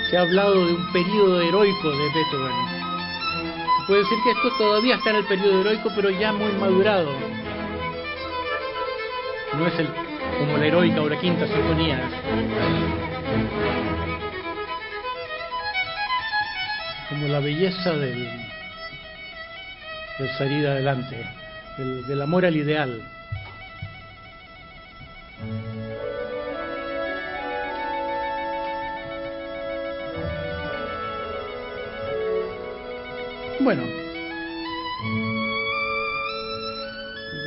Se ha hablado de un periodo heroico de Beethoven. Se puede decir que esto todavía está en el periodo heroico, pero ya muy madurado. No es como la heroica o la quinta sinfonía. Como la belleza del salir adelante, del amor al ideal. Bueno,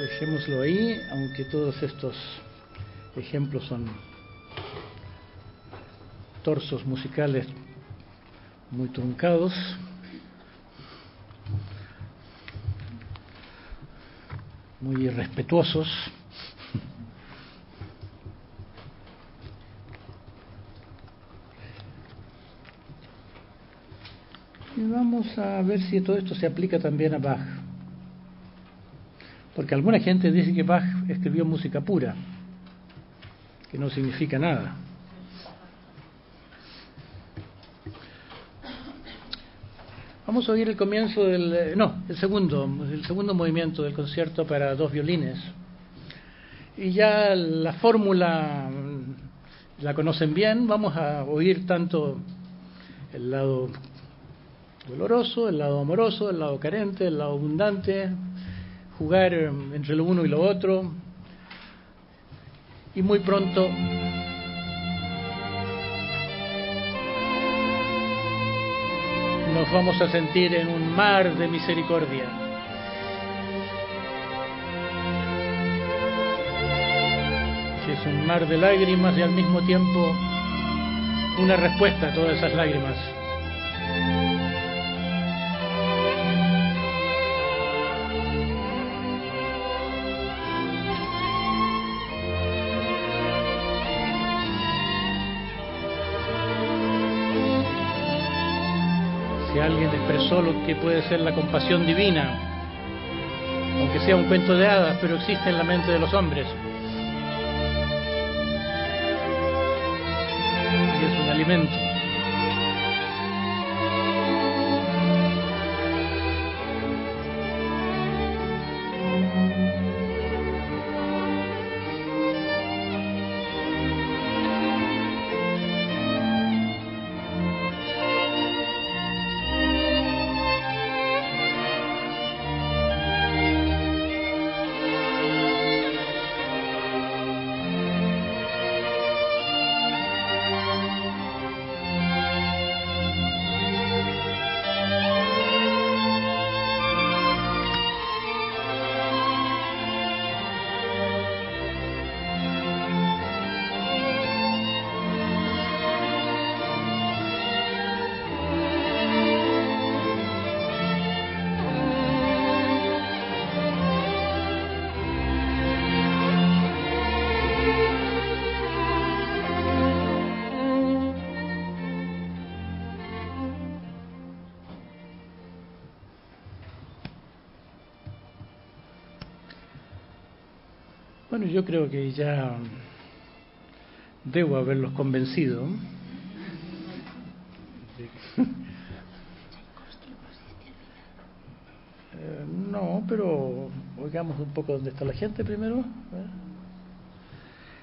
dejémoslo ahí, aunque todos estos ejemplos son torsos musicales muy truncados. Muy irrespetuosos. Y vamos a ver si todo esto se aplica también a Bach. Porque alguna gente dice que Bach escribió música pura, que no significa nada. Vamos a oír el comienzo el segundo movimiento del concierto para dos violines. Y ya la fórmula la conocen bien. Vamos a oír tanto el lado doloroso, el lado amoroso, el lado carente, el lado abundante, jugar entre lo uno y lo otro, y muy pronto nos vamos a sentir en un mar de misericordia. Que es un mar de lágrimas y al mismo tiempo una respuesta a todas esas lágrimas. Si alguien expresó lo que puede ser la compasión divina, aunque sea un cuento de hadas, pero existe en la mente de los hombres. Y es un alimento. Bueno, yo creo que ya debo haberlos convencido. No, pero oigamos un poco dónde está la gente primero.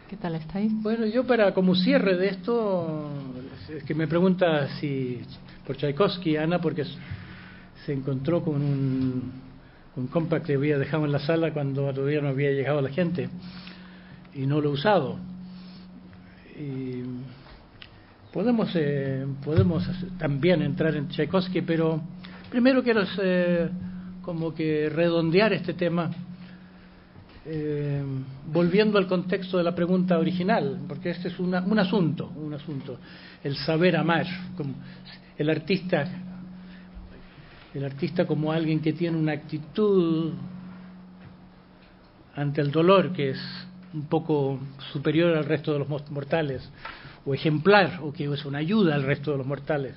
¿Qué tal estáis? Bueno, yo para como cierre de esto, es que me pregunta si por Tchaikovsky, Ana, porque se encontró con un compact que había dejado en la sala cuando todavía no había llegado la gente y no lo he usado. Y podemos también entrar en Tchaikovsky, pero primero quiero como que redondear este tema volviendo al contexto de la pregunta original, porque este es un asunto, el saber amar, como el artista como alguien que tiene una actitud ante el dolor que es un poco superior al resto de los mortales, o ejemplar, o que es una ayuda al resto de los mortales.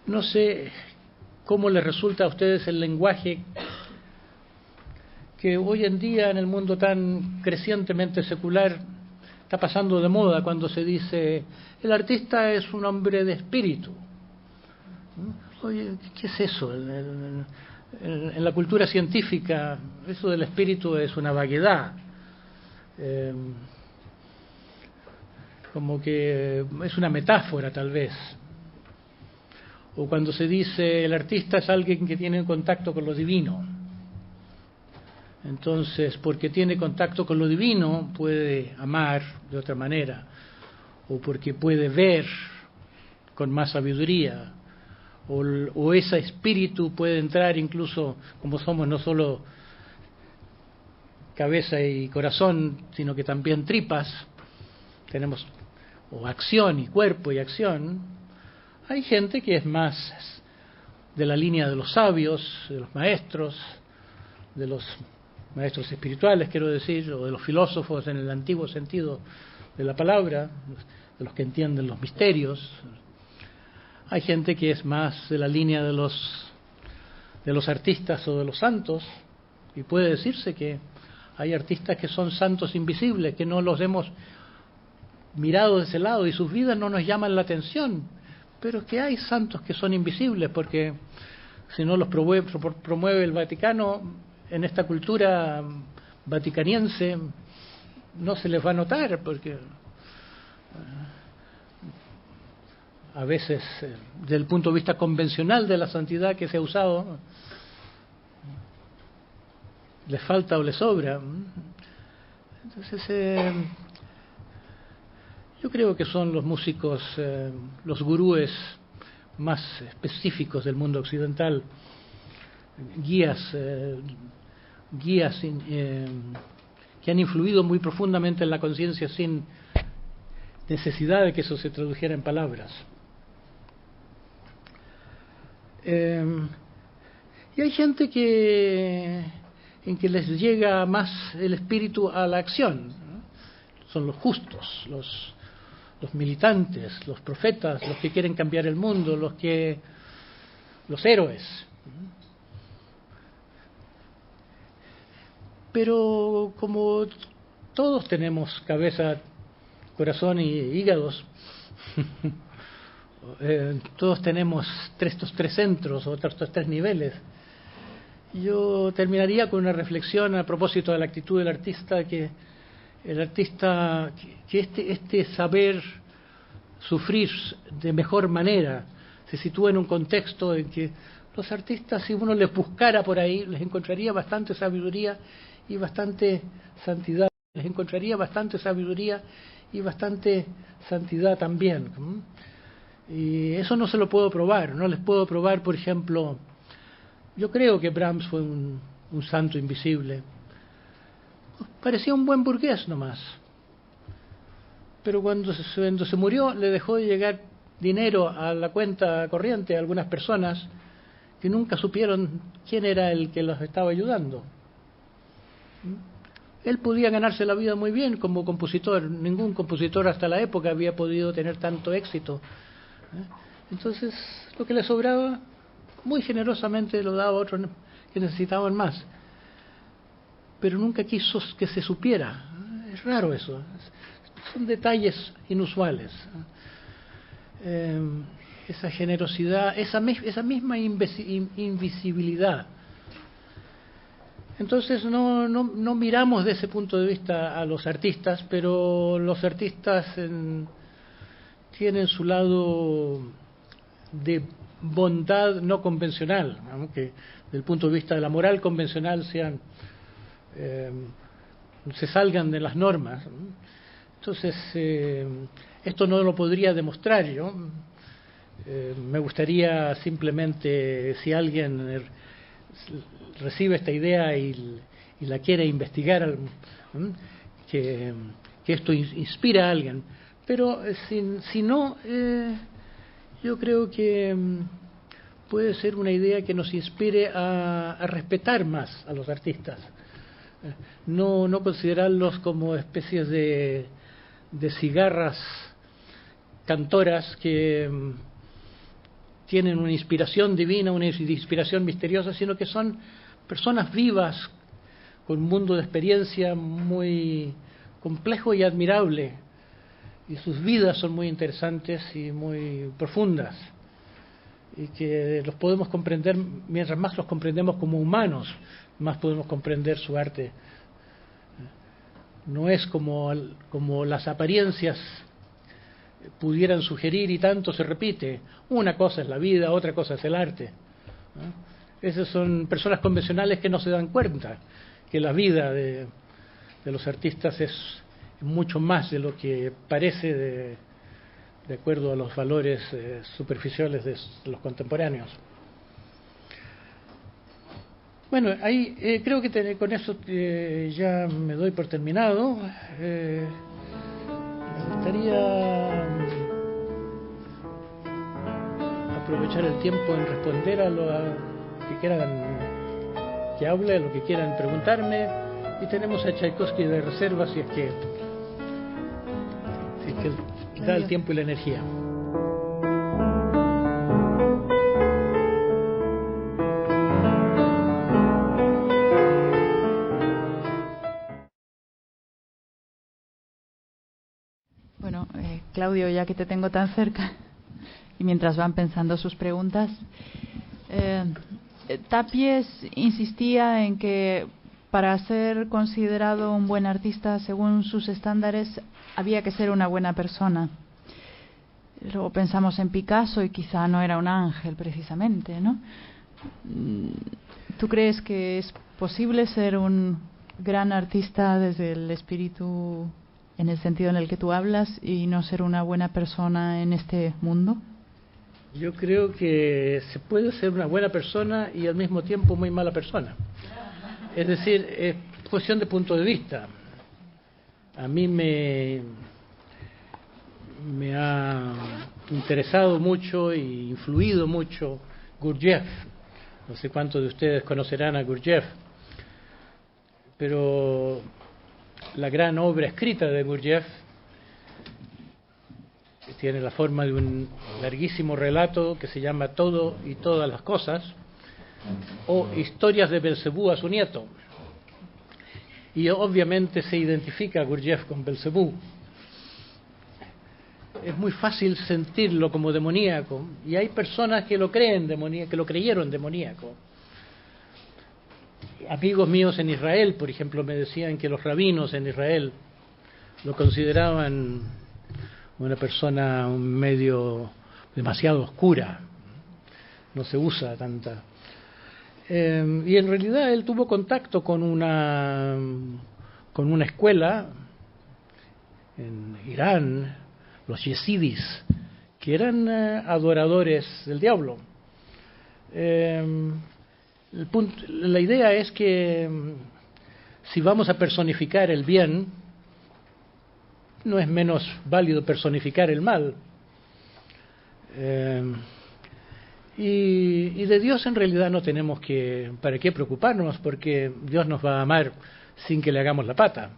No sé cómo les resulta a ustedes el lenguaje que hoy en día en el mundo tan crecientemente secular está pasando de moda cuando se dice el artista es un hombre de espíritu. Oye, ¿qué es eso? En la cultura científica eso del espíritu es una vaguedad, como que es una metáfora tal vez. O cuando se dice el artista es alguien que tiene contacto con lo divino. Entonces, porque tiene contacto con lo divino, puede amar de otra manera, o porque puede ver con más sabiduría, o ese espíritu puede entrar incluso, como somos no solo cabeza y corazón, sino que también tripas, tenemos o acción y cuerpo y acción. Hay gente que es más de la línea de los sabios, de los maestros espirituales, quiero decir, o de los filósofos en el antiguo sentido de la palabra, de los que entienden los misterios. Hay gente que es más de la línea de los artistas o de los santos, y puede decirse que hay artistas que son santos invisibles, que no los hemos mirado de ese lado y sus vidas no nos llaman la atención, pero que hay santos que son invisibles, porque si no los promueve el Vaticano, en esta cultura vaticaniense no se les va a notar, porque a veces, desde el punto de vista convencional de la santidad que se ha usado, les falta o les sobra. Entonces, yo creo que son los músicos, los gurúes más específicos del mundo occidental, guías que han influido muy profundamente en la conciencia sin necesidad de que eso se tradujera en palabras. Y hay gente en que les llega más el espíritu a la acción, ¿no? Son los justos, los militantes, los profetas, los que quieren cambiar el mundo, los héroes. Pero como todos tenemos cabeza, corazón y hígados, todos tenemos estos tres centros o estos tres niveles, yo terminaría con una reflexión a propósito de la actitud del artista, que el artista, que este saber sufrir de mejor manera se sitúa en un contexto en que los artistas, si uno les buscara por ahí, les encontraría bastante sabiduría y bastante santidad. Les encontraría bastante sabiduría y bastante santidad también. Y eso no se lo puedo probar. No les puedo probar, por ejemplo, yo creo que Brahms fue un santo invisible. Parecía un buen burgués nomás. Pero cuando se murió, le dejó de llegar dinero a la cuenta corriente a algunas personas que nunca supieron quién era el que los estaba ayudando. Él podía ganarse la vida muy bien como compositor. Ningún compositor hasta la época había podido tener tanto éxito. Entonces, lo que le sobraba, muy generosamente lo daba a otros que necesitaban más. Pero nunca quiso que se supiera. Es raro eso. Son detalles inusuales. Esa generosidad, esa misma invisibilidad. Entonces no miramos de ese punto de vista a los artistas, pero los artistas tienen su lado de bondad no convencional, aunque desde el punto de vista de la moral convencional se salgan de las normas. Entonces, esto no lo podría demostrar yo. Me gustaría simplemente, si alguien recibe esta idea y la quiere investigar, que esto inspira a alguien. Pero si no, yo creo que puede ser una idea que nos inspire a respetar más a los artistas. No considerarlos como especies de cigarras cantoras que tienen una inspiración divina, una inspiración misteriosa, sino que son personas vivas con un mundo de experiencia muy complejo y admirable, y sus vidas son muy interesantes y muy profundas, y que los podemos comprender, mientras más los comprendemos como humanos, más podemos comprender su arte. No es como las apariencias pudieran sugerir, y tanto se repite. Una cosa es la vida, otra cosa es el arte. Esas son personas convencionales que no se dan cuenta que la vida de los artistas es mucho más de lo que parece de acuerdo a los valores superficiales de los contemporáneos. Bueno, ahí creo que con eso ya me doy por terminado. Me gustaría aprovechar el tiempo en responder a lo que quieran que hable, a lo que quieran preguntarme, y tenemos a Tchaikovsky de reserva si es que da el tiempo y la energía. Bueno, Claudio, ya que te tengo tan cerca, y mientras van pensando sus preguntas, Tapies insistía en que para ser considerado un buen artista según sus estándares había que ser una buena persona. Luego pensamos en Picasso y quizá no era un ángel precisamente, ¿no? ¿Tú crees que es posible ser un gran artista desde el espíritu, en el sentido en el que tú hablas, y no ser una buena persona en este mundo? Yo creo que se puede ser una buena persona y al mismo tiempo muy mala persona. Es decir, es cuestión de punto de vista. A mí me ha interesado mucho e influido mucho Gurdjieff. No sé cuántos de ustedes conocerán a Gurdjieff, pero la gran obra escrita de Gurdjieff tiene la forma de un larguísimo relato que se llama Todo y todas las cosas, o Historias de Belcebú a su nieto. Y obviamente se identifica Gurdjieff con Belcebú. Es muy fácil sentirlo como demoníaco, y hay personas que lo creen demoníaco, que lo creyeron demoníaco. Amigos míos en Israel, por ejemplo, me decían que los rabinos en Israel lo consideraban una persona medio demasiado oscura, no se usa tanta. Y en realidad él tuvo contacto con una escuela en Irán, los yezidis, que eran adoradores del diablo. La idea es que si vamos a personificar el bien, no es menos válido personificar el mal. Y de Dios en realidad no tenemos para qué preocuparnos, porque Dios nos va a amar sin que le hagamos la pata.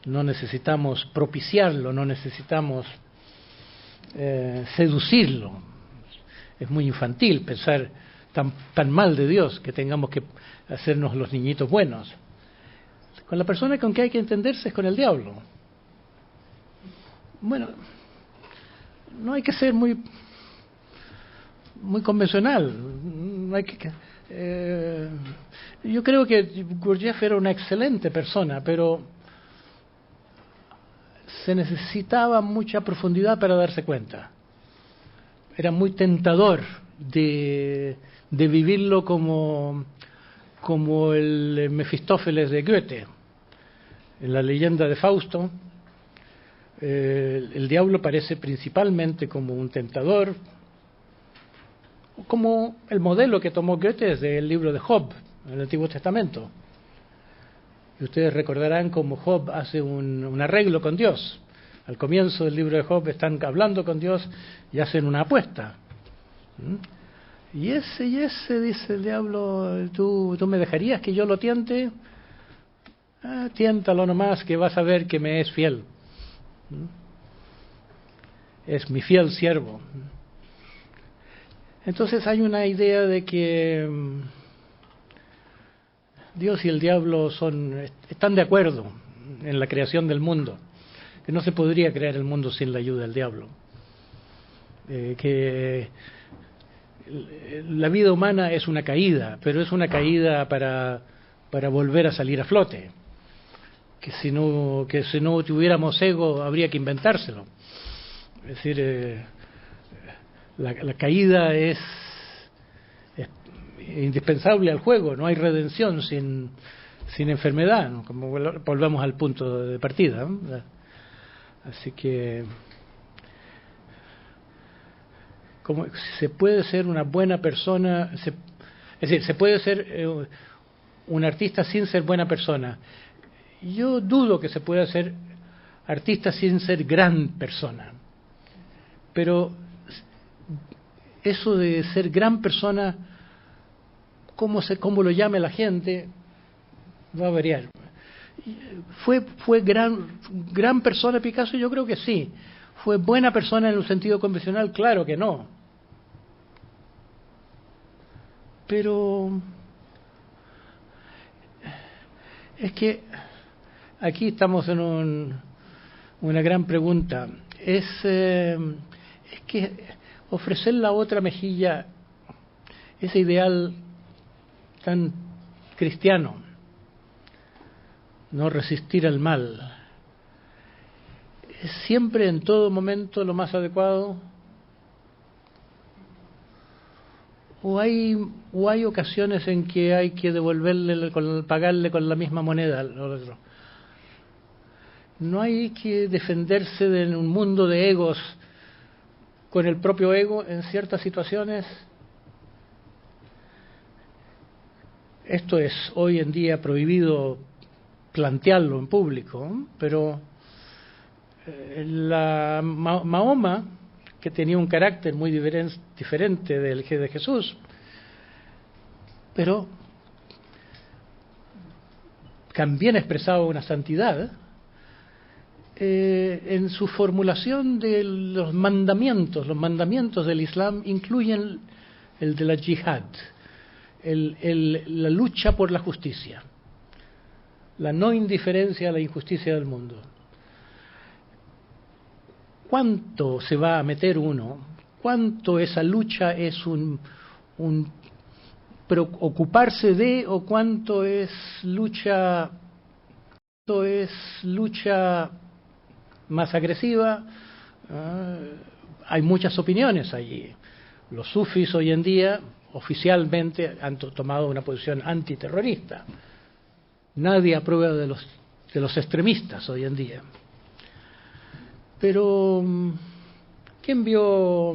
No necesitamos propiciarlo, no necesitamos seducirlo. Es muy infantil pensar tan mal de Dios que tengamos que hacernos los niñitos buenos. Con la persona con que hay que entenderse es con el diablo. Bueno, no hay que ser muy convencional. No hay yo creo que Gurdjieff era una excelente persona, pero se necesitaba mucha profundidad para darse cuenta. Era muy tentador de vivirlo como el Mefistófeles de Goethe. En la leyenda de Fausto, el diablo parece principalmente como un tentador, como el modelo que tomó Goethe es del libro de Job, en el Antiguo Testamento. Y ustedes recordarán cómo Job hace un arreglo con Dios. Al comienzo del libro de Job están hablando con Dios y hacen una apuesta. Y ese, dice el diablo, ¿tú me dejarías que yo lo tiente? Tiéntalo nomás, que vas a ver que me es fiel. Es mi fiel siervo. Entonces hay una idea de que Dios y el diablo están de acuerdo en la creación del mundo, que no se podría crear el mundo sin la ayuda del diablo, que la vida humana es una caída, pero es una caída para volver a salir a flote, que si no tuviéramos ego habría que inventárselo. Es decir, la caída es indispensable al juego, no hay redención sin enfermedad, ¿no? Como volvamos al punto de partida, ¿no? Así que como se puede ser una buena persona, es decir, se puede ser un artista sin ser buena persona. Yo dudo que se pueda ser artista sin ser gran persona, pero eso de ser gran persona, cómo lo llame la gente, va a variar. ¿Fue gran persona Picasso? Yo creo que sí. ¿Fue buena persona en el sentido convencional? Claro que no. Pero es que aquí estamos en una gran pregunta. Es que ofrecer la otra mejilla, ese ideal tan cristiano, no resistir al mal. ¿Es siempre en todo momento lo más adecuado? ¿O hay ocasiones en que hay que devolverle, pagarle con la misma moneda al otro? ¿No hay que defenderse de un mundo de egos con el propio ego en ciertas situaciones? Esto es hoy en día prohibido plantearlo en público, pero Mahoma, que tenía un carácter muy diferente del de Jesús, pero también expresaba una santidad, en su formulación de los mandamientos del Islam incluyen el de la yihad, la lucha por la justicia, la no indiferencia a la injusticia del mundo. ¿Cuánto se va a meter uno? ¿Cuánto esa lucha es un preocuparse de, o cuánto es lucha más agresiva? Hay muchas opiniones allí. Los sufis hoy en día oficialmente han tomado una posición antiterrorista. Nadie aprueba de los extremistas hoy en día. Pero ¿quién vio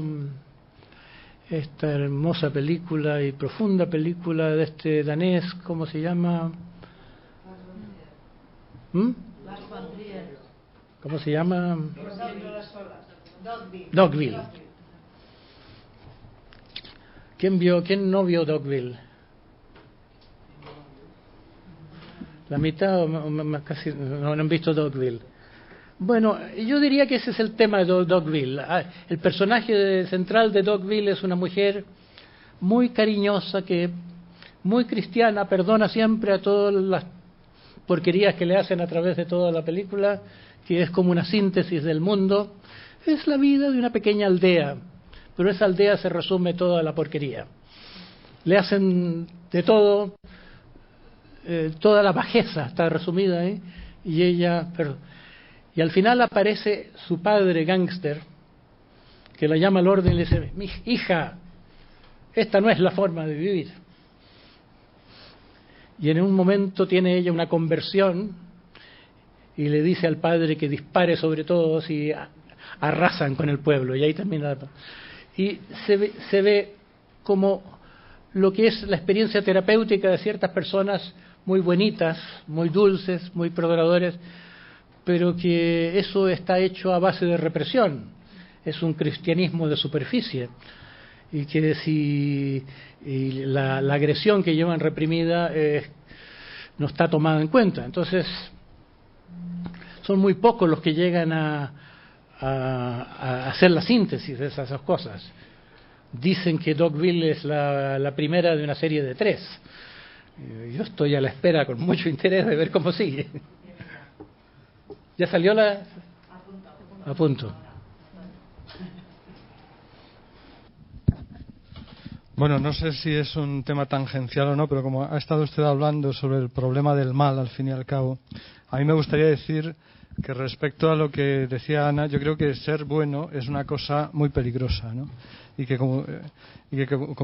esta hermosa película y profunda película de este danés, cómo se llama? ¿Cómo se llama? Dogville. ¿Quién no vio Dogville? La mitad o casi no han visto Dogville. Bueno, yo diría que ese es el tema de Dogville. El personaje central de Dogville es una mujer muy cariñosa, muy cristiana, perdona siempre a todas las porquerías que le hacen a través de toda la película, que es como una síntesis del mundo. Es la vida de una pequeña aldea, pero esa aldea se resume toda la porquería. Le hacen de todo, toda la bajeza está resumida ahí, y ella... Y al final aparece su padre gángster, que la llama al orden y le dice: mi hija, esta no es la forma de vivir. Y en un momento tiene ella una conversión y le dice al padre que dispare sobre todos y arrasan con el pueblo. Y ahí termina y se ve como lo que es la experiencia terapéutica de ciertas personas muy buenitas, muy dulces, muy perdonadores, pero que eso está hecho a base de represión. Es un cristianismo de superficie, y que si la agresión que llevan reprimida no está tomada en cuenta. Entonces son muy pocos los que llegan a hacer la síntesis de esas cosas. Dicen que Dogville es la primera de una serie de 3. Yo estoy a la espera con mucho interés de ver cómo sigue. ¿Ya salió la...? A punto. Bueno, no sé si es un tema tangencial o no, pero como ha estado usted hablando sobre el problema del mal, al fin y al cabo, a mí me gustaría decir que respecto a lo que decía Ana, yo creo que ser bueno es una cosa muy peligrosa, ¿no? Y que como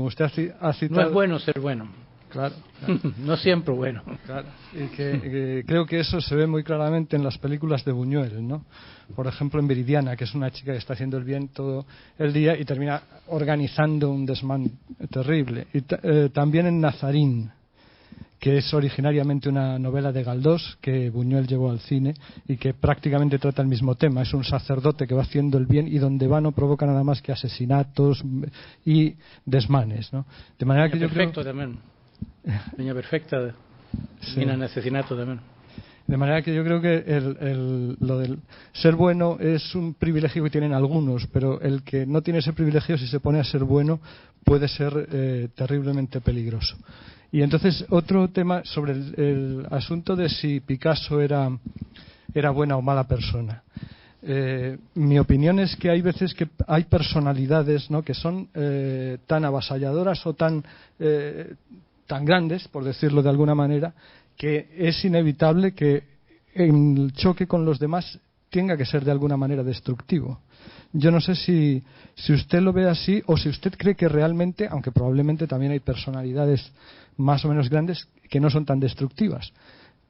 usted ha citado... No es bueno ser bueno. Claro. No siempre bueno. Claro. Y que creo que eso se ve muy claramente en las películas de Buñuel, ¿no? Por ejemplo, en Viridiana, que es una chica que está haciendo el bien todo el día y termina organizando un desmán terrible. Y también en Nazarín, que es originariamente una novela de Galdós que Buñuel llevó al cine y que prácticamente trata el mismo tema. Es un sacerdote que va haciendo el bien y donde va no provoca nada más que asesinatos y desmanes, ¿no? De manera que yo creo... también. Niña perfecta, sí. En asesinato también. De manera que yo creo que lo del ser bueno es un privilegio que tienen algunos, pero el que no tiene ese privilegio, si se pone a ser bueno, puede ser terriblemente peligroso. Y entonces otro tema sobre el asunto de si Picasso era buena o mala persona. Mi opinión es que hay veces que hay personalidades, ¿no?, que son tan avasalladoras o tan grandes, por decirlo de alguna manera, que es inevitable que el choque con los demás tenga que ser de alguna manera destructivo. Yo no sé si usted lo ve así o si usted cree que realmente, aunque probablemente también hay personalidades más o menos grandes que no son tan destructivas,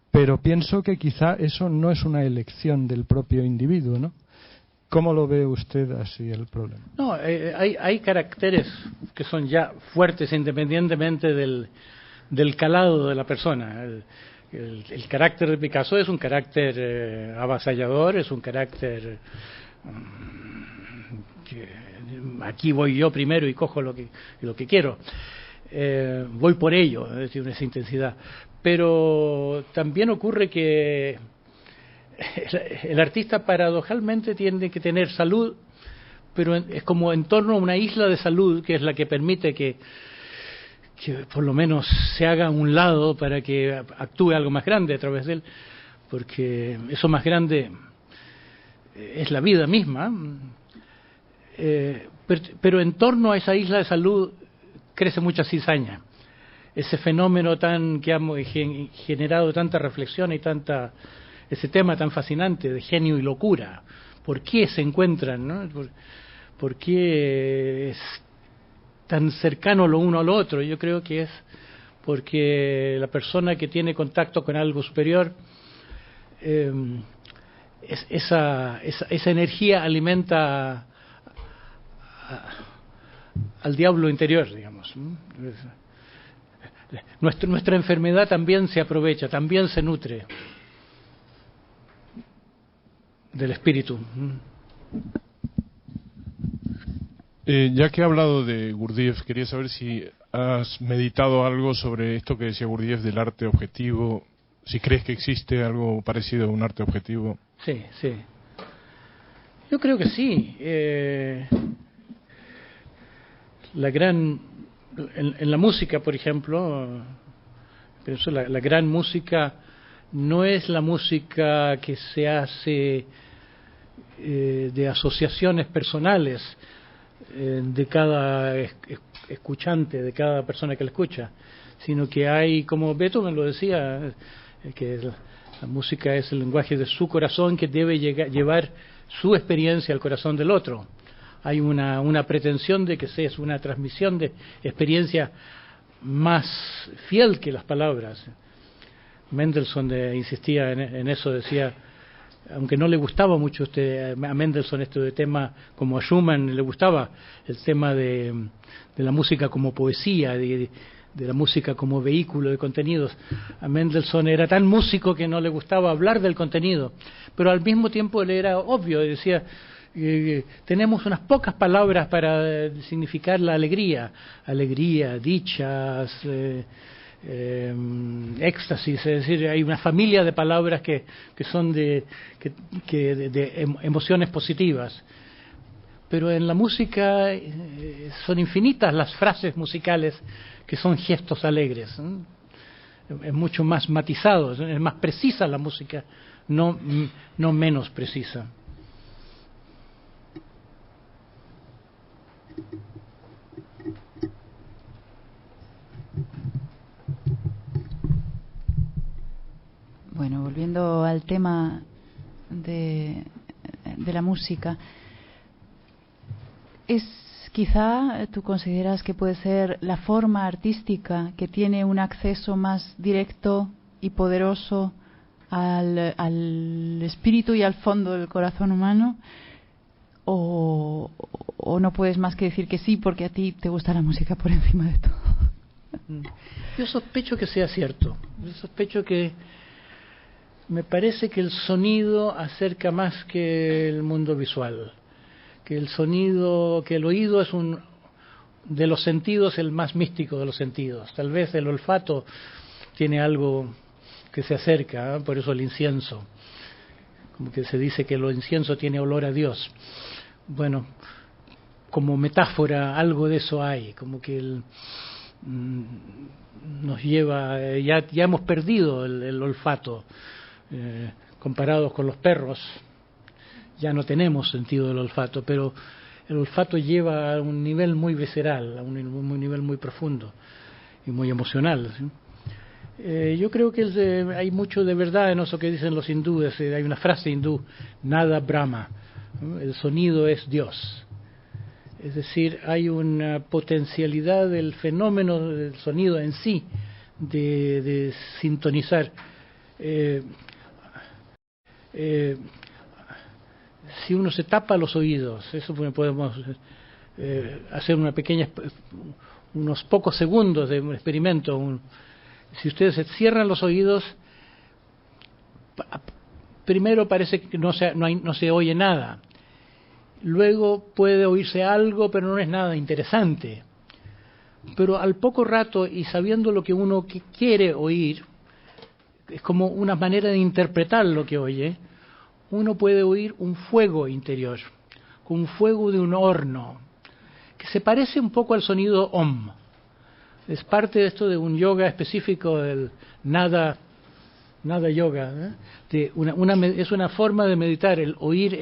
pero pienso que quizá eso no es una elección del propio individuo, ¿no? ¿Cómo lo ve usted así el problema? No, hay caracteres que son ya fuertes independientemente del calado de la persona. El carácter de Picasso es un carácter avasallador, es un carácter que aquí voy yo primero y cojo lo que quiero. Voy por ello, es decir, esa intensidad. Pero también ocurre que el artista paradojalmente tiene que tener salud, pero es como en torno a una isla de salud que es la que permite que por lo menos se haga a un lado para que actúe algo más grande a través de él, porque eso más grande es la vida misma. Pero en torno a esa isla de salud crece mucha cizaña. Ese fenómeno que ha generado tanta reflexión y ese tema tan fascinante de genio y locura. ¿Por qué se encuentran, no? ¿Por qué es tan cercano lo uno al otro? Yo creo que es porque la persona que tiene contacto con algo superior, esa energía alimenta al diablo interior, digamos. Nuestra enfermedad también se aprovecha, también se nutre del espíritu. Ya que he hablado de Gurdjieff, quería saber si has meditado algo sobre esto que decía Gurdjieff del arte objetivo, si crees que existe algo parecido a un arte objetivo. Sí. Yo creo que sí. En la música, por ejemplo, pienso la gran música no es la música que se hace de asociaciones personales de cada escuchante, de cada persona que la escucha, sino que hay, como Beethoven lo decía, que la música es el lenguaje de su corazón que debe llevar su experiencia al corazón del otro. Hay una pretensión de que sea una transmisión de experiencia más fiel que las palabras. Mendelssohn insistía en eso, decía, aunque no le gustaba mucho a Mendelssohn este tema, como a Schumann le gustaba el tema de la música como poesía, de la música como vehículo de contenidos. A Mendelssohn era tan músico que no le gustaba hablar del contenido, pero al mismo tiempo le era obvio, decía, tenemos unas pocas palabras para significar la alegría, dichas, éxtasis, es decir, hay una familia de palabras que son de emociones positivas. Pero en la música son infinitas las frases musicales que son gestos alegres. Es mucho más matizado, es más precisa la música, no menos precisa. Bueno, volviendo al tema de la música, quizá tú consideras que puede ser la forma artística que tiene un acceso más directo y poderoso al espíritu y al fondo del corazón humano, o no puedes más que decir que sí porque a ti te gusta la música por encima de todo. Yo sospecho que sea cierto. Yo sospecho que me parece que el sonido acerca más que el mundo visual, que el oído es de los sentidos el más místico de los sentidos. Tal vez el olfato tiene algo que se acerca, por eso el incienso, como que se dice que el incienso tiene olor a Dios. Bueno, como metáfora algo de eso hay, como que nos lleva, ya hemos perdido el olfato. Comparados con los perros ya no tenemos sentido del olfato, pero el olfato lleva a un nivel muy visceral, a un nivel muy profundo y muy emocional, ¿sí? Yo creo que hay mucho de verdad en eso que dicen los hindúes. Hay una frase hindú, nada Brahma, ¿no? El sonido es Dios. Es decir, hay una potencialidad del fenómeno del sonido en sí, de sintonizar. Si uno se tapa los oídos, eso podemos hacer una pequeña, unos pocos segundos de un experimento. Si ustedes se cierran los oídos, primero parece que no se oye nada. Luego puede oírse algo, pero no es nada interesante. Pero al poco rato, y sabiendo lo que uno quiere oír, es como una manera de interpretar lo que oye, uno puede oír un fuego interior, un fuego de un horno, que se parece un poco al sonido Om. Es parte de esto de un yoga específico, del nada yoga, ¿eh? Es una forma de meditar, el oír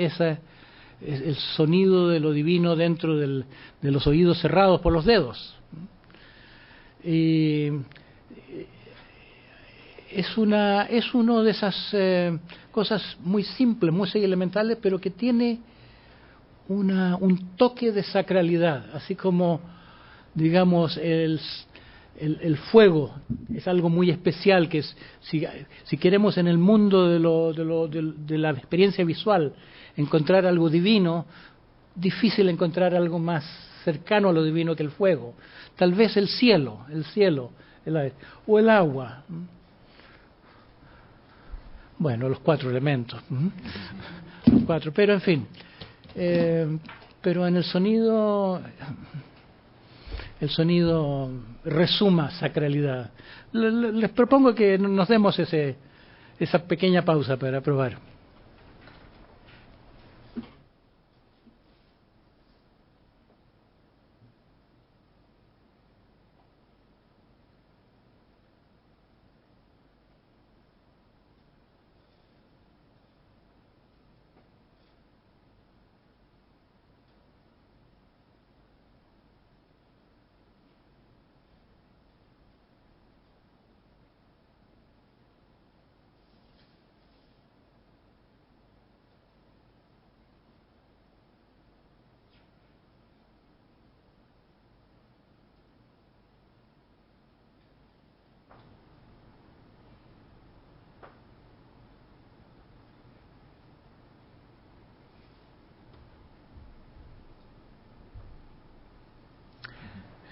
el sonido de lo divino dentro de los oídos cerrados por los dedos. Y es una de esas cosas muy simples, muy elementales, pero que tiene un toque de sacralidad, así como, digamos, el fuego es algo muy especial, que es, si queremos en el mundo de la experiencia visual encontrar algo divino, difícil encontrar algo más cercano a lo divino que el fuego. Tal vez el cielo, o el agua. Bueno, los 4 elementos. Los 4, pero en fin. Pero en el sonido resuma sacralidad. Les propongo que nos demos esa pequeña pausa para probar.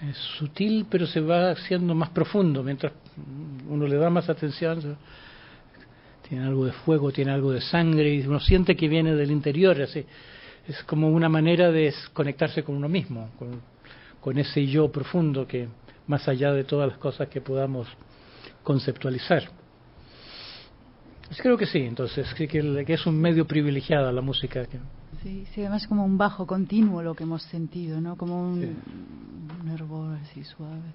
Es sutil, pero se va haciendo más profundo mientras uno le da más atención. Tiene algo de fuego, tiene algo de sangre, y uno siente que viene del interior. Así, es como una manera de conectarse con uno mismo, con ese yo profundo, que más allá de todas las cosas que podamos conceptualizar. Creo que sí, entonces, que es un medio privilegiado la música. Sí, además como un bajo continuo lo que hemos sentido, ¿no? Como un hervor así suave.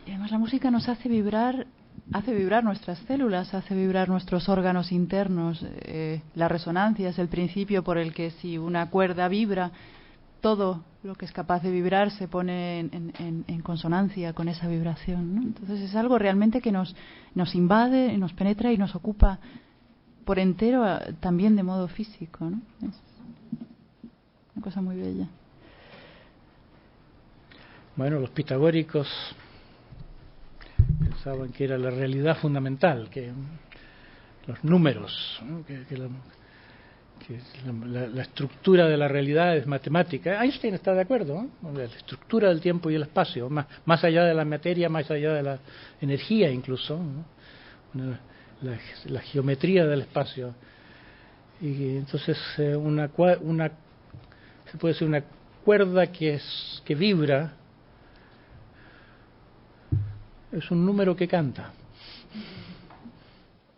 Y además la música nos hace vibrar nuestras células, hace vibrar nuestros órganos internos. La resonancia es el principio por el que si una cuerda vibra, todo lo que es capaz de vibrar se pone en consonancia con esa vibración, ¿no? Entonces es algo realmente que nos invade, nos penetra y nos ocupa por entero, también de modo físico, ¿no? Es una cosa muy bella. Bueno, los pitagóricos pensaban que era la realidad fundamental, que los números, ¿no? que la estructura de la realidad es matemática. Einstein está de acuerdo, ¿no? La estructura del tiempo y el espacio, más allá de la materia, más allá de la energía incluso, ¿no? La geometría del espacio. Y entonces se puede ser una cuerda que vibra, es un número que canta,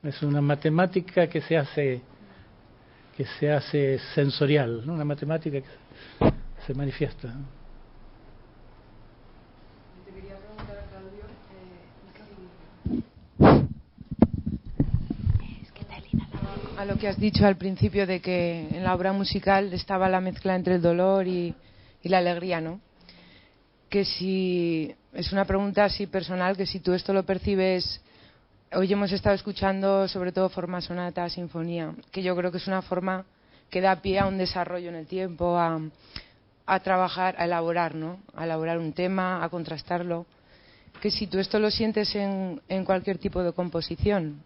es una matemática que se hace sensorial, ¿no? Una matemática que se manifiesta. Te quería preguntar, Claudio, a lo que has dicho al principio de que en la obra musical estaba la mezcla entre el dolor y la alegría, ¿no? Que si es una pregunta así personal, que si tú esto lo percibes hoy hemos estado escuchando sobre todo forma sonata, sinfonía, que yo creo que es una forma que da pie a un desarrollo en el tiempo, a trabajar, a elaborar, ¿no? A elaborar un tema, a contrastarlo. Que si tú esto lo sientes en cualquier tipo de composición.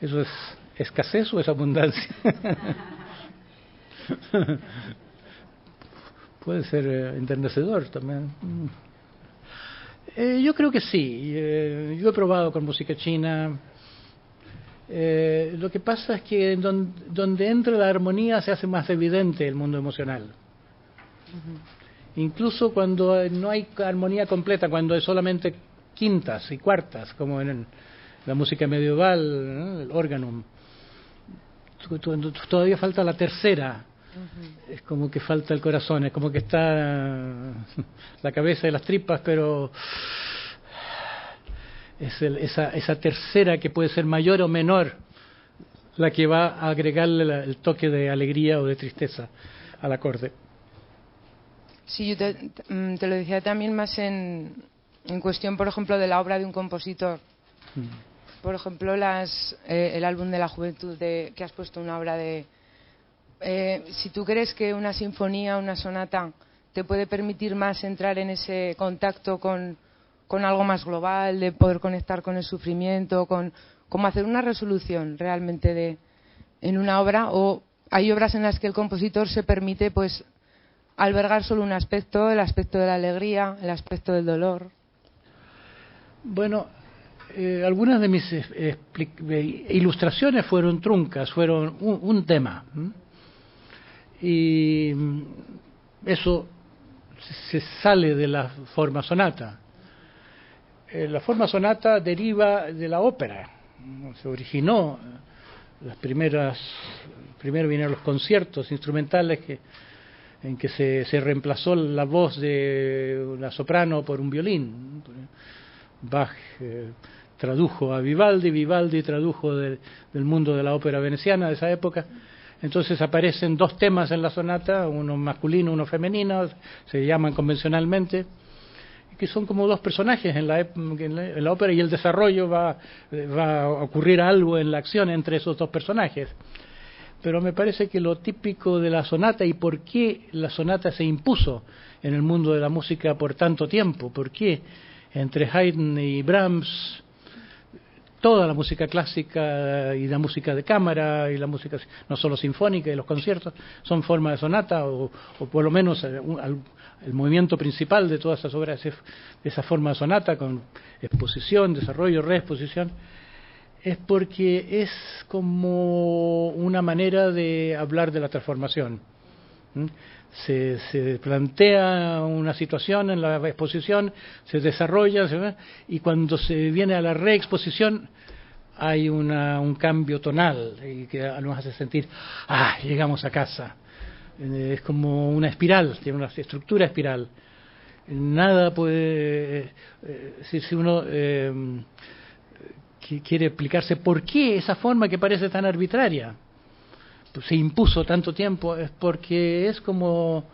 ¿Eso es escasez o es abundancia? Puede ser enternecedor también. Yo creo que sí. Yo he probado con música china. Lo que pasa es que donde entra la armonía se hace más evidente el mundo emocional. Incluso cuando no hay armonía completa, cuando es solamente quintas y cuartas, como en la música medieval, ¿no? El organum. Todavía falta la tercera. Es como que falta el corazón, es como que está la cabeza y las tripas, pero es esa tercera que puede ser mayor o menor la que va a agregarle el toque de alegría o de tristeza al acorde. Sí, yo te lo decía también más en cuestión, por ejemplo, de la obra de un compositor. Por ejemplo, el álbum de la juventud que has puesto, una obra de... si tú crees que una sinfonía, una sonata, te puede permitir más entrar en ese contacto con algo más global, de poder conectar con el sufrimiento, como hacer una resolución realmente en una obra, o hay obras en las que el compositor se permite pues albergar solo un aspecto, el aspecto de la alegría, el aspecto del dolor. Bueno, algunas de mis ilustraciones fueron truncas, fueron un tema. Y eso se sale de la forma sonata. La forma sonata deriva de la ópera. Se originó, primero vinieron los conciertos instrumentales en que se reemplazó la voz de una soprano por un violín. Bach tradujo a Vivaldi, Vivaldi tradujo del mundo de la ópera veneciana de esa época. Entonces aparecen dos temas en la sonata, uno masculino, uno femenino, se llaman convencionalmente, que son como dos personajes en la ópera, y el desarrollo va a ocurrir algo en la acción entre esos dos personajes. Pero me parece que lo típico de la sonata, y por qué la sonata se impuso en el mundo de la música por tanto tiempo, por qué entre Haydn y Brahms toda la música clásica y la música de cámara y la música no solo sinfónica y los conciertos son forma de sonata, o por lo menos el movimiento principal de todas esas obras es esa forma de sonata, con exposición, desarrollo, reexposición. Es porque es como una manera de hablar de la transformación. Se plantea una situación en la exposición, se desarrolla, y cuando se viene a la reexposición hay un cambio tonal y que nos hace sentir, llegamos a casa. Es como una espiral, tiene una estructura espiral. Nada puede, si uno quiere explicarse por qué esa forma que parece tan arbitraria se impuso tanto tiempo, es porque es como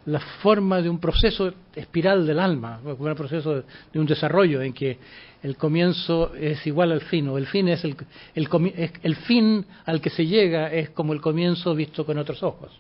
la forma de un proceso espiral del alma, un proceso de un desarrollo en que el comienzo es igual al fin, o el fin es el fin al que se llega es como el comienzo visto con otros ojos.